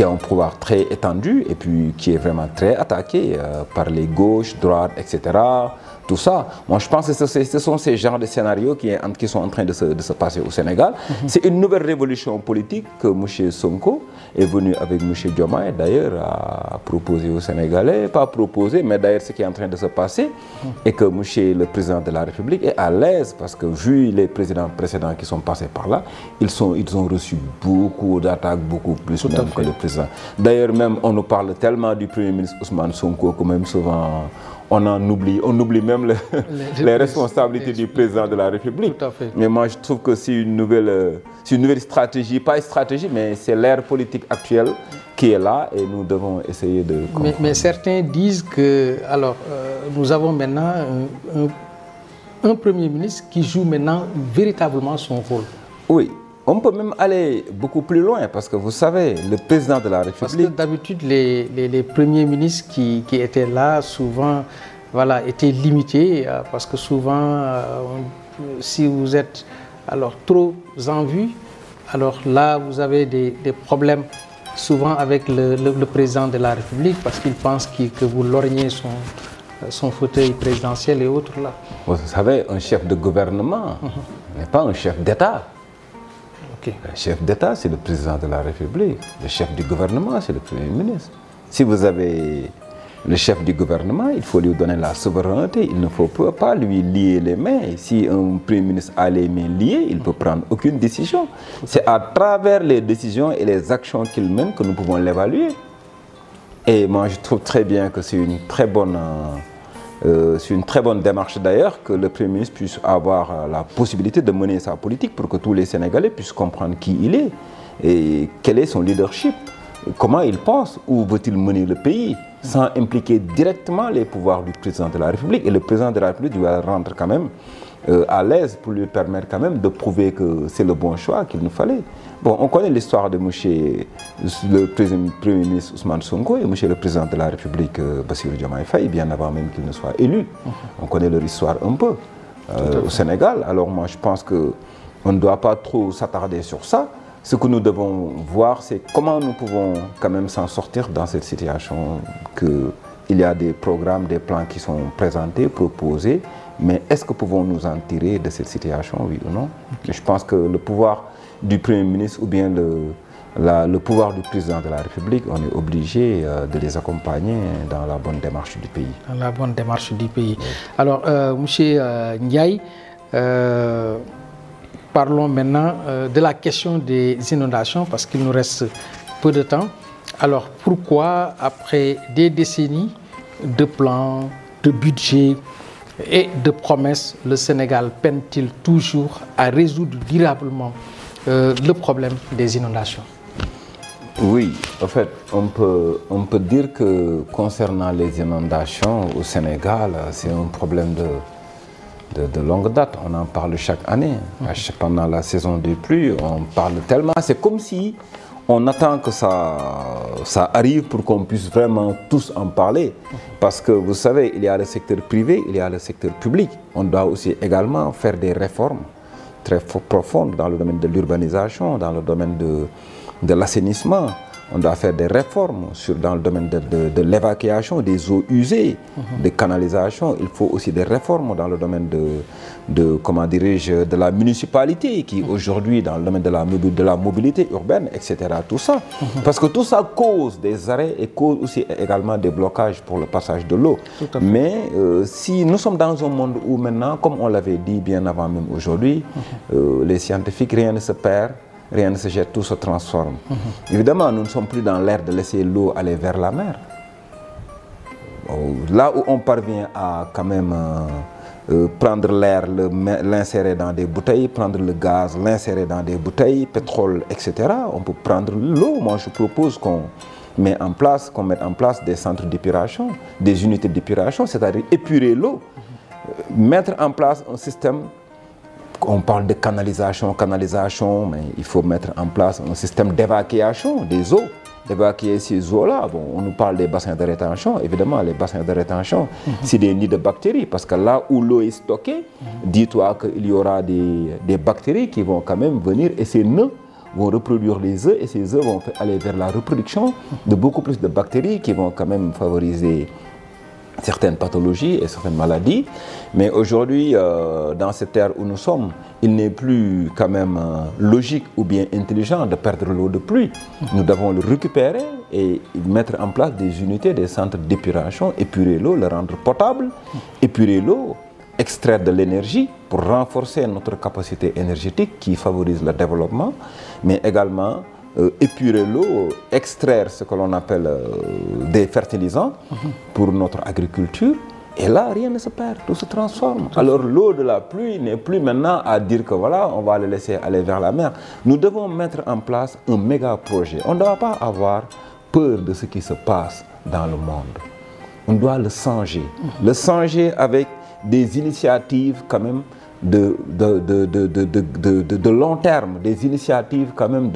a un pouvoir très étendu et puis qui est vraiment très attaqué par les gauches, droites, etc. Tout ça. Moi, je pense que ce sont ces genres de scénarios qui sont en train de se passer au Sénégal. C'est une nouvelle révolution politique que M. Sonko est venu avec M. Diomaye, d'ailleurs, à proposer aux Sénégalais. Pas proposer, mais d'ailleurs, ce qui est en train de se passer. Et que M. le président de la République est à l'aise parce que, vu les présidents précédents qui sont passés par là, ils ont reçu beaucoup d'attaques, beaucoup plus même que le président. D'ailleurs, même, on nous parle tellement du Premier ministre Ousmane Sonko que même souvent, on oublie même les responsabilités du président de la République. Tout à fait. Mais moi, je trouve que c'est une nouvelle stratégie, pas une stratégie, mais c'est l'ère politique actuelle qui est là et nous devons essayer de comprendre. Mais certains disent que, alors, nous avons maintenant un Premier ministre qui joue maintenant véritablement son rôle. Oui. On peut même aller beaucoup plus loin parce que vous savez, le président de la République... Parce que d'habitude, les premiers ministres qui étaient là, souvent, voilà, étaient limités parce que souvent, si vous êtes alors trop en vue, alors là, vous avez des problèmes souvent avec le président de la République parce qu'il pense que vous lorgnez son fauteuil présidentiel et autres là. Vous savez, un chef de gouvernement n'est pas un chef d'État. Okay. Le chef d'État, c'est le président de la République. Le chef du gouvernement, c'est le Premier ministre. Si vous avez le chef du gouvernement, il faut lui donner la souveraineté. Il ne faut pas lui lier les mains. Si un Premier ministre a les mains liées, il ne peut prendre aucune décision. C'est à travers les décisions et les actions qu'il mène que nous pouvons l'évaluer. Et moi, je trouve très bien que c'est une très bonne démarche d'ailleurs que le Premier ministre puisse avoir la possibilité de mener sa politique pour que tous les Sénégalais puissent comprendre qui il est et quel est son leadership, comment il pense, où veut-il mener le pays, sans impliquer directement les pouvoirs du président de la République. Et le président de la République doit rendre quand même à l'aise pour lui permettre quand même de prouver que c'est le bon choix qu'il nous fallait. Bon, on connaît l'histoire de le Premier ministre Ousmane Sonko et le président de la République Bassirou Diomaye Faye, bien avant même qu'il ne soit élu. On connaît leur histoire un peu au Sénégal. Alors moi, je pense qu'on ne doit pas trop s'attarder sur ça. Ce que nous devons voir, c'est comment nous pouvons quand même s'en sortir dans cette situation, qu'il y a des programmes, des plans qui sont présentés, proposés, mais est-ce que pouvons-nous en tirer de cette situation, oui ou non? Je pense que le pouvoir du Premier ministre ou bien le pouvoir du président de la République, on est obligé de les accompagner dans la bonne démarche du pays. Dans la bonne démarche du pays. Oui. Alors, M. Ndiaye, parlons maintenant de la question des inondations, parce qu'il nous reste peu de temps. Alors, pourquoi, après des décennies de plans, de budget et de promesses, le Sénégal peine-t-il toujours à résoudre durablement le problème des inondations? Oui, en fait, on peut dire que concernant les inondations au Sénégal, c'est un problème de longue date. On en parle chaque année. Pendant la saison des pluies, on parle tellement. C'est comme si on attend que ça arrive pour qu'on puisse vraiment tous en parler. Parce que vous savez, il y a le secteur privé, il y a le secteur public. On doit aussi également faire des réformes très profondes dans le domaine de l'urbanisation, dans le domaine de l'assainissement. On doit faire des réformes dans le domaine de l'évacuation des eaux usées, des canalisations. Il faut aussi des réformes dans le domaine comment dirais-je, de la municipalité, qui aujourd'hui dans le domaine de la mobilité urbaine, etc. Tout ça. Parce que tout ça cause des arrêts et cause aussi également des blocages pour le passage de l'eau. Mais si nous sommes dans un monde où maintenant, comme on l'avait dit bien avant même aujourd'hui, les scientifiques, rien ne se perd. Rien ne se jette, tout se transforme. Évidemment, nous ne sommes plus dans l'ère de laisser l'eau aller vers la mer. Là où on parvient à quand même prendre l'air, l'insérer dans des bouteilles, prendre le gaz, l'insérer dans des bouteilles, pétrole, etc., on peut prendre l'eau. Moi, je propose qu'on mette en place des centres d'épuration, des unités d'épuration, c'est-à-dire épurer l'eau, mettre en place un système. On parle de canalisation, mais il faut mettre en place un système d'évacuation des eaux. Évacuer ces eaux-là, bon, on nous parle des bassins de rétention. Évidemment, les bassins de rétention, c'est des nids de bactéries. Parce que là où l'eau est stockée, dis-toi qu'il y aura des bactéries qui vont quand même venir et ces nœuds vont reproduire les œufs et ces œufs vont aller vers la reproduction de beaucoup plus de bactéries qui vont quand même favoriser certaines pathologies et certaines maladies. Mais aujourd'hui, dans cette ère où nous sommes, il n'est plus quand même logique ou bien intelligent de perdre l'eau de pluie. Nous devons le récupérer et mettre en place des unités, des centres d'épuration, épurer l'eau, le rendre potable, épurer l'eau, extraire de l'énergie pour renforcer notre capacité énergétique qui favorise le développement, mais également épurer l'eau, extraire ce que l'on appelle des fertilisants pour notre agriculture. Et là, rien ne se perd, tout se transforme. Alors l'eau de la pluie n'est plus maintenant à dire que voilà, on va le laisser aller vers la mer. Nous devons mettre en place un méga projet. On ne doit pas avoir peur de ce qui se passe dans le monde. On doit le changer. Le changer avec des initiatives quand même de long terme, des initiatives quand même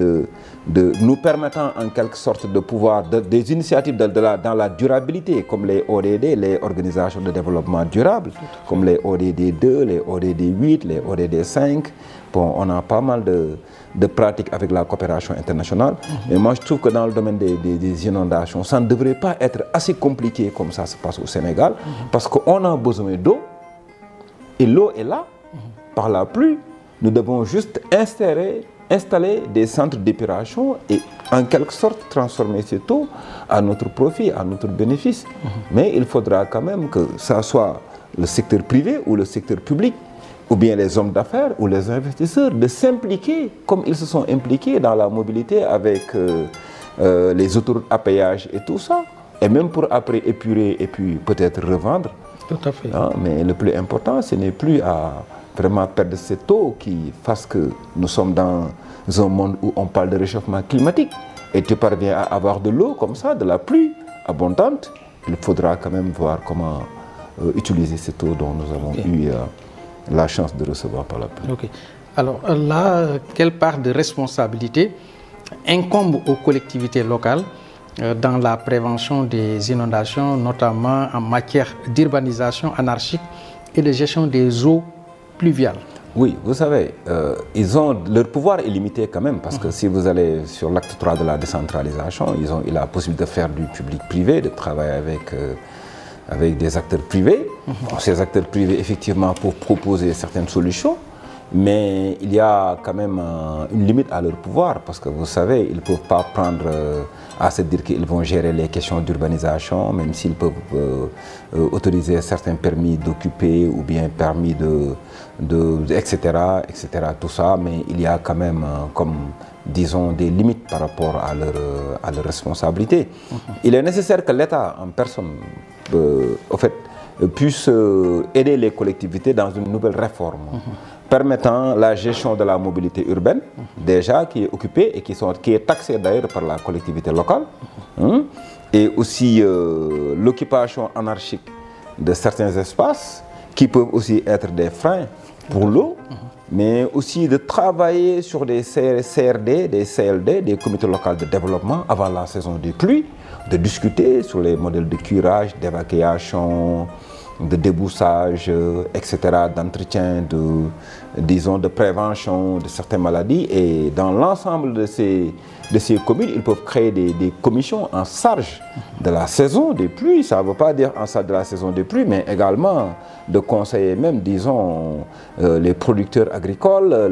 nous permettant en quelque sorte de pouvoir, des initiatives dans la durabilité, comme les ODD, les organisations de développement durable, comme les ODD 2, les ODD 8, les ODD 5. Bon, on a pas mal de pratiques avec la coopération internationale. Mais moi, je trouve que dans le domaine des inondations, ça ne devrait pas être assez compliqué comme ça se passe au Sénégal, parce qu'on a besoin d'eau, et l'eau est là. Par la pluie, nous devons juste installer des centres d'épuration et en quelque sorte transformer cette eau à notre profit, à notre bénéfice. Mais il faudra quand même que ça soit le secteur privé ou le secteur public, ou bien les hommes d'affaires ou les investisseurs, de s'impliquer comme ils se sont impliqués dans la mobilité avec les autoroutes à péage et tout ça. Et même pour après épurer et puis peut-être revendre. Tout à fait. Mais le plus important, ce n'est plus à vraiment perdre cette eau qui fasse que nous sommes dans un monde où on parle de réchauffement climatique et tu parviens à avoir de l'eau comme ça, de la pluie abondante, il faudra quand même voir comment utiliser cette eau dont nous avons eu la chance de recevoir par la pluie. Okay. Alors là, quelle part de responsabilité incombe aux collectivités locales dans la prévention des inondations, notamment en matière d'urbanisation anarchique et de gestion des eaux pluviales? Oui, vous savez, leur pouvoir est limité quand même, parce que si vous allez sur l'acte 3 de la décentralisation, ils ont eu la possibilité de faire du public-privé, de travailler avec des acteurs privés. Bon, ces acteurs privés, effectivement, pour proposer certaines solutions, Mais il y a quand même une limite à leur pouvoir, parce que vous savez, ils ne peuvent pas prendre à se dire qu'ils vont gérer les questions d'urbanisation, même s'ils peuvent autoriser certains permis d'occuper ou bien permis etc., etc., tout ça, mais il y a quand même, comme disons, des limites par rapport à leur responsabilité. Il est nécessaire que l'État en personne, au fait, puisse aider les collectivités dans une nouvelle réforme permettant la gestion de la mobilité urbaine, déjà qui est occupée et qui est taxée d'ailleurs par la collectivité locale, et aussi l'occupation anarchique de certains espaces qui peuvent aussi être des freins pour l'eau, mais aussi de travailler sur des CRD, des CLD, des comités locaux de développement avant la saison des pluies, de discuter sur les modèles de curage, d'évacuation, de déboussage, etc., d'entretien, disons, de prévention de certaines maladies. Et dans l'ensemble de ces communes, ils peuvent créer des commissions en charge de la saison des pluies. Ça ne veut pas dire en charge de la saison des pluies, mais également de conseiller même, disons, les producteurs agricoles,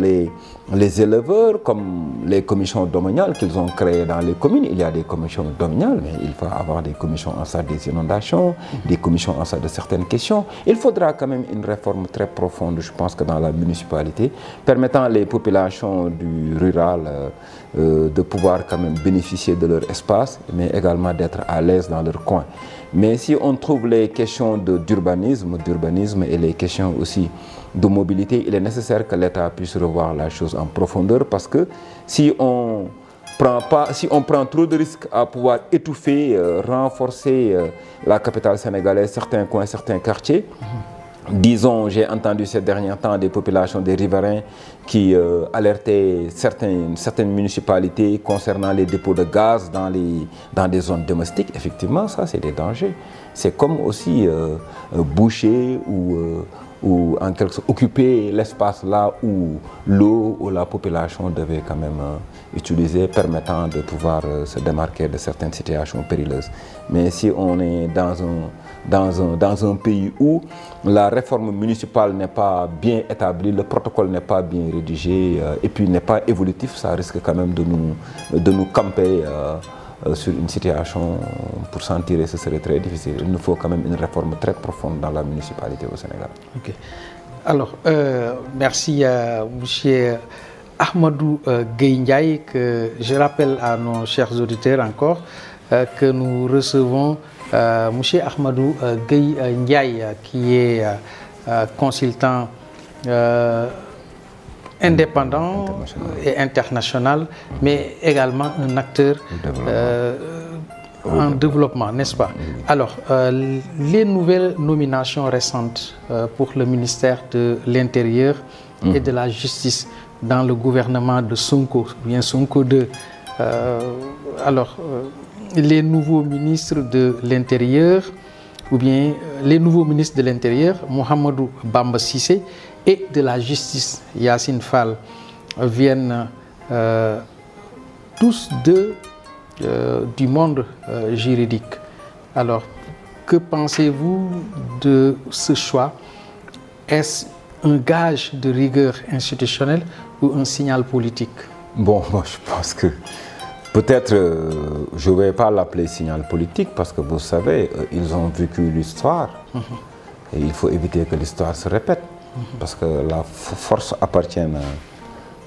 les éleveurs, comme les commissions domaniales qu'ils ont créées dans les communes. Il y a des commissions domaniales, mais il faut avoir des commissions en charge des inondations, des commissions en charge de certaines questions. Il faudra quand même une réforme très profonde, je pense, que dans la municipalité, permettant les populations du rural de pouvoir quand même bénéficier de leur espace, mais également d'être à l'aise dans leur coin. Mais si on trouve les questions d'urbanisme et les questions aussi de mobilité, il est nécessaire que l'État puisse revoir la chose en profondeur, parce que si on prend trop de risques à pouvoir étouffer, renforcer la capitale sénégalaise, certains coins, certains quartiers, disons, j'ai entendu ces derniers temps des populations, des riverains qui alertaient certaines municipalités concernant les dépôts de gaz dans des zones domestiques. Effectivement, ça, c'est des dangers. C'est comme aussi boucher ou en quelque sorte occuper l'espace là où l'eau ou la population devait quand même utiliser, permettant de pouvoir se démarquer de certaines situations périlleuses. Mais si on est dans un pays où la réforme municipale n'est pas bien établie, le protocole n'est pas bien rédigé et puis n'est pas évolutif, ça risque quand même de nous camper sur une situation. Pour s'en tirer, ce serait très difficile. Il nous faut quand même une réforme très profonde dans la municipalité au Sénégal. Okay. Alors, merci à M. Ahmadou Gueye Ndiaye, que je rappelle à nos chers auditeurs encore que nous recevons M. Ahmadou Gueye Ndiaye, qui est consultant indépendant et international, mais également un acteur en développement, n'est-ce pas? Alors, les nouvelles nominations récentes pour le ministère de l'Intérieur et de la Justice dans le gouvernement de Sonko, bien Sonko 2. Alors, les nouveaux ministres de l'Intérieur, ou bien les nouveaux ministres de l'Intérieur, Mohamedou Bamba Cissé, et de la Justice, Yassine Fall, viennent tous deux du monde juridique. Alors, que pensez-vous de ce choix? Est-ce un gage de rigueur institutionnelle ou un signal politique? Bon, moi je pense que peut-être, je ne vais pas l'appeler signal politique, parce que vous savez, ils ont vécu l'histoire et il faut éviter que l'histoire se répète, parce que la force appartient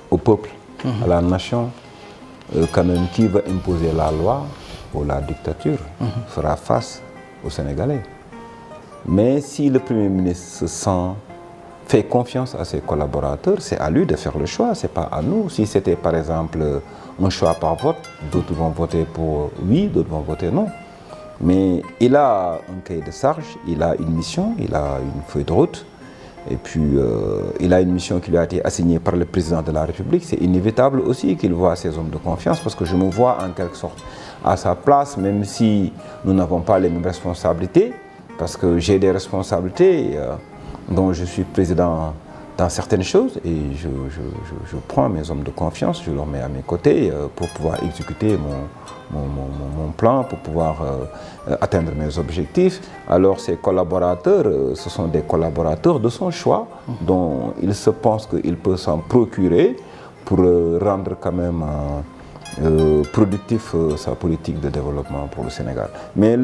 au peuple, à la nation. Quand même, qui veut imposer la loi ou la dictature fera face aux Sénégalais. Mais si le Premier ministre fait confiance à ses collaborateurs, c'est à lui de faire le choix, ce n'est pas à nous. Si c'était par exemple un choix par vote, d'autres vont voter pour oui, d'autres vont voter non. Mais il a un cahier de charge, il a une mission, il a une feuille de route. Et puis, il a une mission qui lui a été assignée par le président de la République. C'est inévitable aussi qu'il voit ses hommes de confiance, parce que je me vois en quelque sorte à sa place, même si nous n'avons pas les mêmes responsabilités, parce que j'ai des responsabilités dont je suis président dans certaines choses et je prends mes hommes de confiance, je leur mets à mes côtés pour pouvoir exécuter mon plan, pour pouvoir atteindre mes objectifs. Alors ces collaborateurs, ce sont des collaborateurs de son choix, dont il se pense qu'il peut s'en procurer pour rendre quand même productif sa politique de développement pour le Sénégal. Mais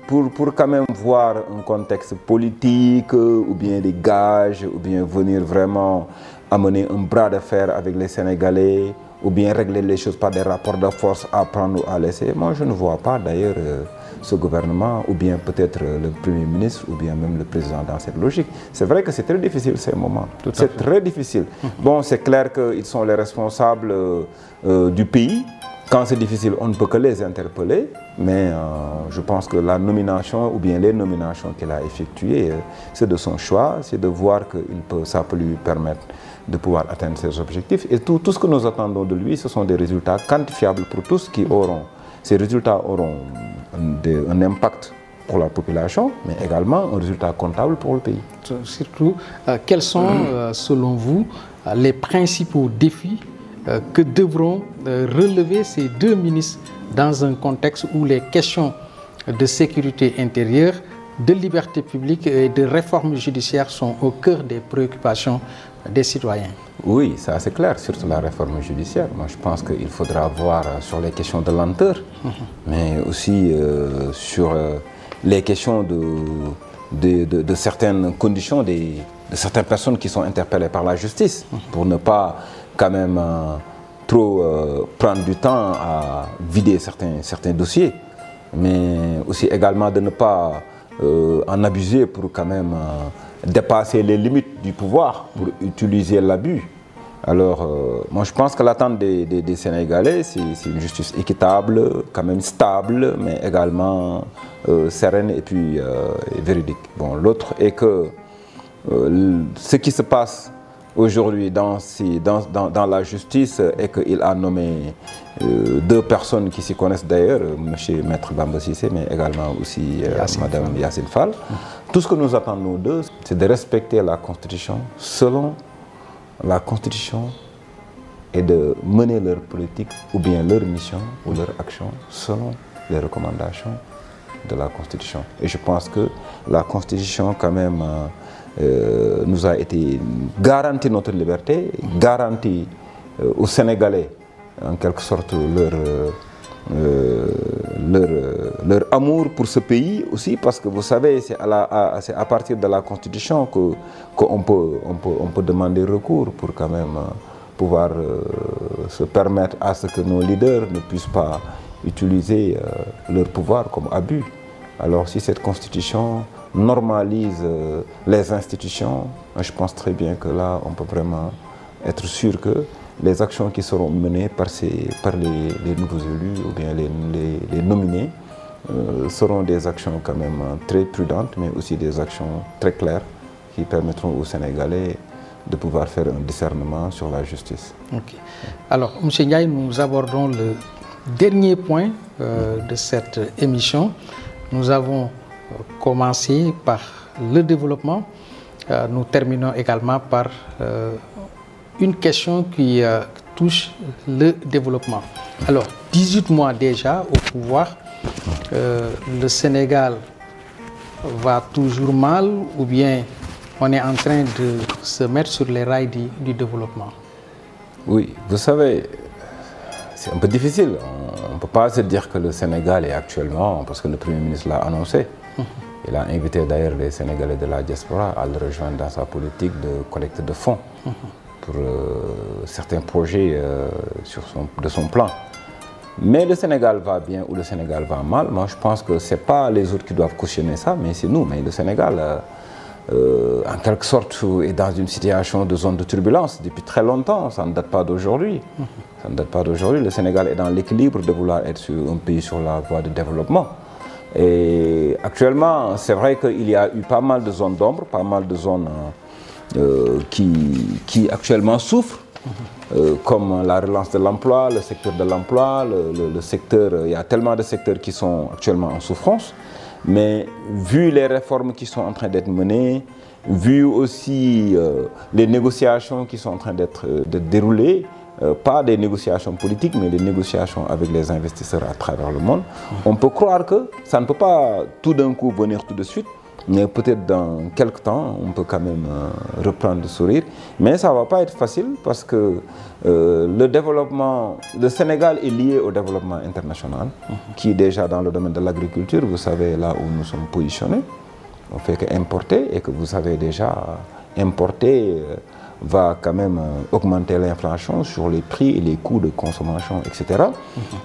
pour quand même voir un contexte politique ou bien des gages ou bien venir vraiment amener un bras de fer avec les Sénégalais ou bien régler les choses par des rapports de force à prendre ou à laisser, moi je ne vois pas d'ailleurs ce gouvernement ou bien peut-être le Premier ministre ou bien même le président dans cette logique. C'est vrai que c'est très difficile ces moments. C'est très difficile. Bon, c'est clair qu'ils sont les responsables du pays. Quand c'est difficile, on ne peut que les interpeller, mais je pense que la nomination ou bien les nominations qu'il a effectuées, c'est de son choix, c'est de voir que ça peut lui permettre de pouvoir atteindre ses objectifs. Et tout ce que nous attendons de lui, ce sont des résultats quantifiables pour tous qui auront. Ces résultats auront un impact pour la population, mais également un résultat comptable pour le pays. Surtout, quels sont, selon vous, les principaux défis que devront relever ces deux ministres dans un contexte où les questions de sécurité intérieure, de liberté publique et de réforme judiciaire sont au cœur des préoccupations des citoyens? Oui, ça c'est clair, surtout la réforme judiciaire. Moi je pense qu'il faudra voir sur les questions de lenteur, mais aussi sur les questions de certaines conditions, de certaines personnes qui sont interpellées par la justice, pour ne pas quand même trop prendre du temps à vider certains dossiers, mais aussi également de ne pas en abuser pour quand même dépasser les limites du pouvoir, pour utiliser l'abus. Alors, moi je pense que l'attente des Sénégalais, c'est une justice équitable, quand même stable, mais également sereine et puis véridique. Bon, l'autre est que ce qui se passe aujourd'hui dans la justice est qu'il a nommé deux personnes qui s'y connaissent d'ailleurs, M. Maître Bamba Cissé, mais également aussi Mme Yacine Fall. Tout ce que nous attendons d'eux, c'est de respecter la Constitution selon la Constitution et de mener leur politique ou bien leur mission ou leur action selon les recommandations de la Constitution. Et je pense que la Constitution quand même nous a été garanti notre liberté, garanti aux Sénégalais en quelque sorte leur amour pour ce pays aussi, parce que vous savez, c'est à partir de la Constitution qu'on peut demander recours pour quand même pouvoir se permettre à ce que nos leaders ne puissent pas utiliser leur pouvoir comme abus. Alors si cette Constitution normalise les institutions, je pense très bien que là, on peut vraiment être sûr que les actions qui seront menées par les nouveaux élus ou bien les nominés seront des actions quand même très prudentes, mais aussi des actions très claires qui permettront aux Sénégalais de pouvoir faire un discernement sur la justice. Okay. Alors, M. Ndiaye, nous abordons le dernier point de cette émission. Nous avons commencé par le développement. Nous terminons également par une question qui touche le développement. Alors, 18 mois déjà au pouvoir, le Sénégal va toujours mal ou bien on est en train de se mettre sur les rails du développement? Oui, vous savez, c'est un peu difficile. On ne peut pas se dire que le Sénégal est actuellement, parce que le Premier ministre l'a annoncé, il a invité d'ailleurs les Sénégalais de la diaspora à le rejoindre dans sa politique de collecte de fonds pour certains projets de son plan. Mais le Sénégal va bien ou le Sénégal va mal, moi je pense que ce n'est pas les autres qui doivent cautionner ça, mais c'est nous. Mais le Sénégal, en quelque sorte, est dans une situation de zone de turbulence depuis très longtemps, ça ne date pas d'aujourd'hui. Ça ne date pas d'aujourd'hui. Le Sénégal est dans l'équilibre de vouloir être un pays sur la voie de développement. Et actuellement, c'est vrai qu'il y a eu pas mal de zones d'ombre, pas mal de zones qui actuellement souffrent, comme la relance de l'emploi, le secteur de l'emploi, le secteur, il y a tellement de secteurs qui sont actuellement en souffrance. Mais vu les réformes qui sont en train d'être menées, vu aussi les négociations qui sont en train d'être déroulées, pas des négociations politiques, mais des négociations avec les investisseurs à travers le monde, on peut croire que ça ne peut pas tout d'un coup venir tout de suite, mais peut-être dans quelques temps, on peut quand même reprendre le sourire. Mais ça ne va pas être facile parce que le développement, le Sénégal est lié au développement international, qui est déjà dans le domaine de l'agriculture, vous savez là où nous sommes positionnés. On fait qu'importer et que vous savez déjà, importer va quand même augmenter l'inflation sur les prix et les coûts de consommation, etc.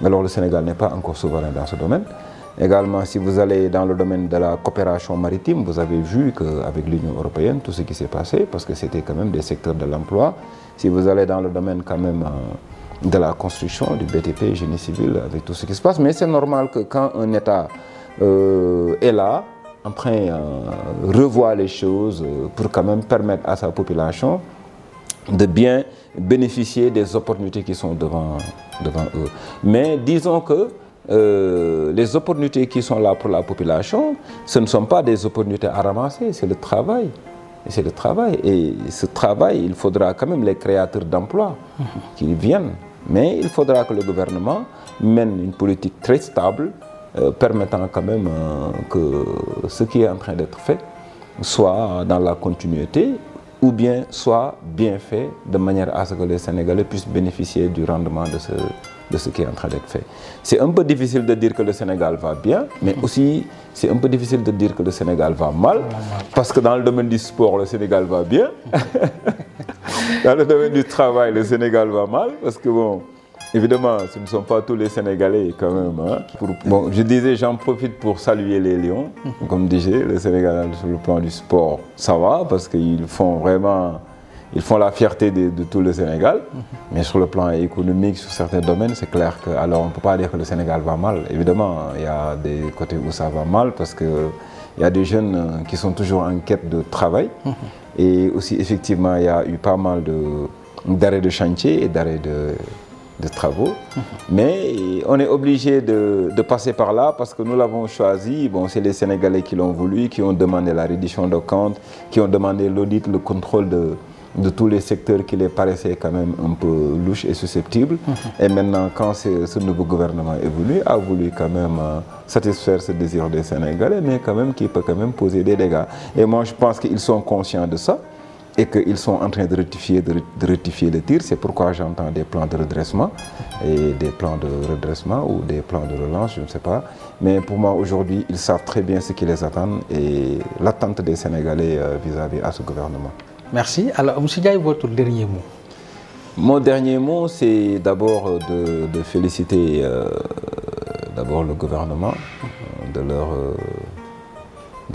Alors le Sénégal n'est pas encore souverain dans ce domaine. Également, si vous allez dans le domaine de la coopération maritime, vous avez vu qu'avec l'Union européenne, tout ce qui s'est passé, parce que c'était quand même des secteurs de l'emploi. Si vous allez dans le domaine quand même de la construction, du BTP, génie civil, avec tout ce qui se passe, mais c'est normal que quand un État est là, en train de revoir les choses pour quand même permettre à sa population de bien bénéficier des opportunités qui sont devant eux. Mais disons que les opportunités qui sont là pour la population, ce ne sont pas des opportunités à ramasser, c'est le travail. C'est le travail. Et ce travail, il faudra quand même les créateurs d'emplois qui viennent. Mais il faudra que le gouvernement mène une politique très stable, permettant quand même que ce qui est en train d'être fait soit dans la continuité ou bien soit bien fait de manière à ce que les Sénégalais puissent bénéficier du rendement de ce qui est en train d'être fait. C'est un peu difficile de dire que le Sénégal va bien, mais aussi c'est un peu difficile de dire que le Sénégal va mal, parce que dans le domaine du sport, le Sénégal va bien. Dans le domaine du travail, le Sénégal va mal, parce que bon, évidemment, ce ne sont pas tous les Sénégalais quand même. Hein. Bon, je disais, j'en profite pour saluer les Lions. Comme disait, le Sénégal sur le plan du sport, ça va parce qu'ils font vraiment, ils font la fierté de tout le Sénégal. Mais sur le plan économique, sur certains domaines, c'est clair que, alors on ne peut pas dire que le Sénégal va mal. Évidemment, il y a des côtés où ça va mal parce que il y a des jeunes qui sont toujours en quête de travail. Et aussi, effectivement, il y a eu pas mal d'arrêts de chantier et d'arrêts de travaux. Mais on est obligé de passer par là parce que nous l'avons choisi. Bon, c'est les Sénégalais qui l'ont voulu, qui ont demandé la reddition de comptes, qui ont demandé l'audit, le contrôle de tous les secteurs qui les paraissaient quand même un peu louches et susceptibles. Et maintenant, quand ce nouveau gouvernement est venu, a voulu quand même satisfaire ce désir des Sénégalais, mais quand même qui peut quand même poser des dégâts. Et moi, je pense qu'ils sont conscients de ça et qu'ils sont en train de rectifier le tir. C'est pourquoi j'entends des plans de redressement et des plans de redressement ou des plans de relance, je ne sais pas. Mais pour moi, aujourd'hui, ils savent très bien ce qui les attend et l'attente des Sénégalais vis-à-vis à ce gouvernement. Merci. Alors, M. Ndiaye, votre dernier mot? Mon dernier mot, c'est d'abord de féliciter d'abord le gouvernement de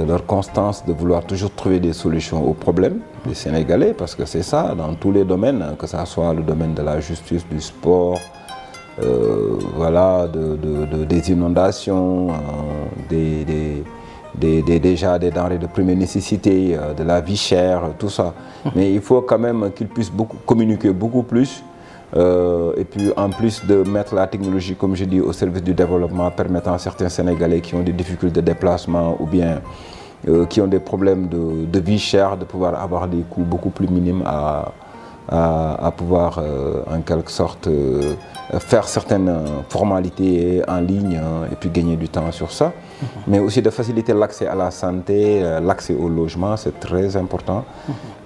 leur constance de vouloir toujours trouver des solutions aux problèmes des Sénégalais, parce que c'est ça, dans tous les domaines, que ce soit le domaine de la justice, du sport, voilà, des inondations, déjà des denrées de première nécessité, de la vie chère, tout ça. Mais il faut quand même qu'ils puissent communiquer beaucoup plus. Et puis en plus de mettre la technologie, comme je dis, au service du développement, permettant à certains Sénégalais qui ont des difficultés de déplacement ou bien qui ont des problèmes de vie chère, de pouvoir avoir des coûts beaucoup plus minimes à pouvoir en quelque sorte faire certaines formalités en ligne et puis gagner du temps sur ça. Mais aussi de faciliter l'accès à la santé, l'accès au logement, c'est très important.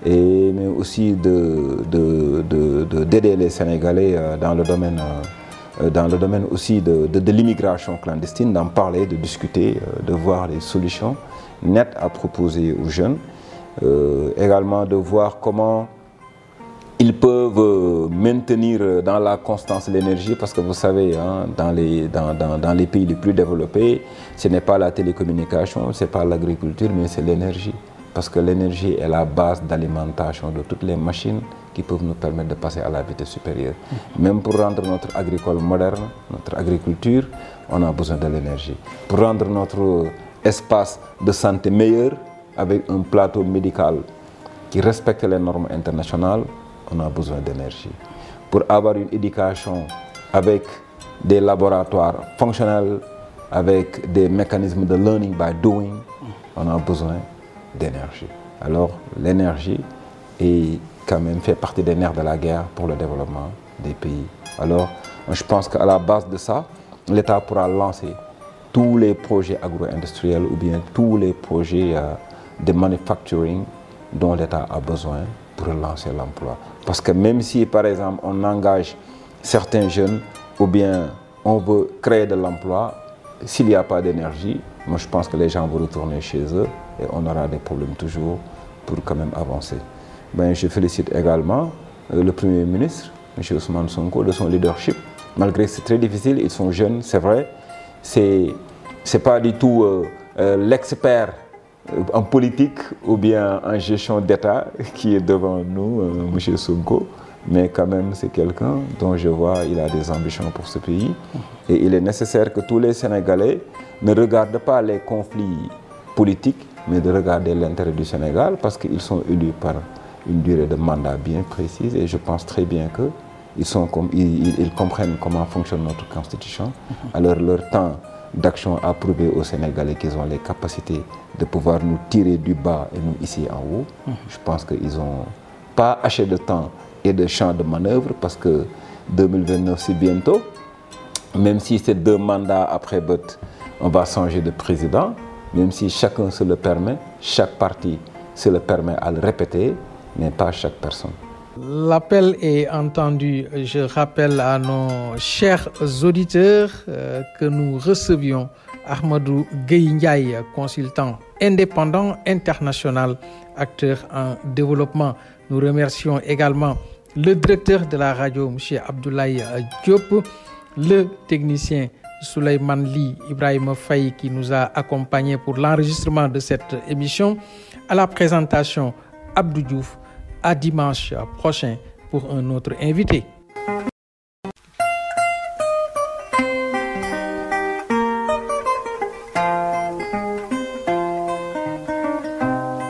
Mais aussi d'aider les Sénégalais dans le domaine aussi de l'immigration clandestine, d'en parler, de discuter, de voir les solutions nettes à proposer aux jeunes. Également de voir comment ils peuvent maintenir dans la constance l'énergie, parce que vous savez, hein, dans les pays les plus développés, ce n'est pas la télécommunication, ce n'est pas l'agriculture, mais c'est l'énergie. Parce que l'énergie est la base d'alimentation de toutes les machines qui peuvent nous permettre de passer à la vitesse supérieure. Même pour rendre notre agricole moderne, notre agriculture, on a besoin de l'énergie. Pour rendre notre espace de santé meilleur, avec un plateau médical qui respecte les normes internationales, on a besoin d'énergie. Pour avoir une éducation avec des laboratoires fonctionnels, avec des mécanismes de learning by doing, on a besoin d'énergie. Alors l'énergie est quand même fait partie des nerfs de la guerre pour le développement des pays. Alors je pense qu'à la base de ça, l'État pourra lancer tous les projets agro-industriels ou bien tous les projets de manufacturing dont l'État a besoin pour relancer l'emploi. Parce que même si, par exemple, on engage certains jeunes ou bien on veut créer de l'emploi, s'il n'y a pas d'énergie, moi je pense que les gens vont retourner chez eux et on aura des problèmes toujours pour quand même avancer. Ben, je félicite également le Premier ministre, M. Ousmane Sonko, de son leadership. Malgré que c'est très difficile, ils sont jeunes, c'est vrai. C'est pas du tout l'expert en politique ou bien en gestion d'État qui est devant nous, M. Sonko. Mais quand même, c'est quelqu'un dont je vois il a des ambitions pour ce pays. Et il est nécessaire que tous les Sénégalais ne regardent pas les conflits politiques, mais de regarder l'intérêt du Sénégal parce qu'ils sont élus par une durée de mandat bien précise. Et je pense très bien qu'ils comprennent comment fonctionne notre Constitution. Alors leur temps d'action a prouvé aux Sénégalais qu'ils ont les capacités de pouvoir nous tirer du bas et nous ici en haut. Je pense qu'ils n'ont pas assez de temps et de champ de manœuvre parce que 2029 c'est bientôt. Même si c'est 2 mandats après vote, on va changer de président. Même si chacun se le permet, chaque parti se le permet à le répéter, mais pas chaque personne. L'appel est entendu. Je rappelle à nos chers auditeurs que nous recevions Ahmadou Gueye Ndiaye, consultant indépendant international, acteur en développement. Nous remercions également le directeur de la radio, M. Abdoulaye Diop, le technicien Souleymane Ly Ibrahima Faye qui nous a accompagnés pour l'enregistrement de cette émission. À la présentation, Abdou Diouf. À dimanche prochain pour un autre invité.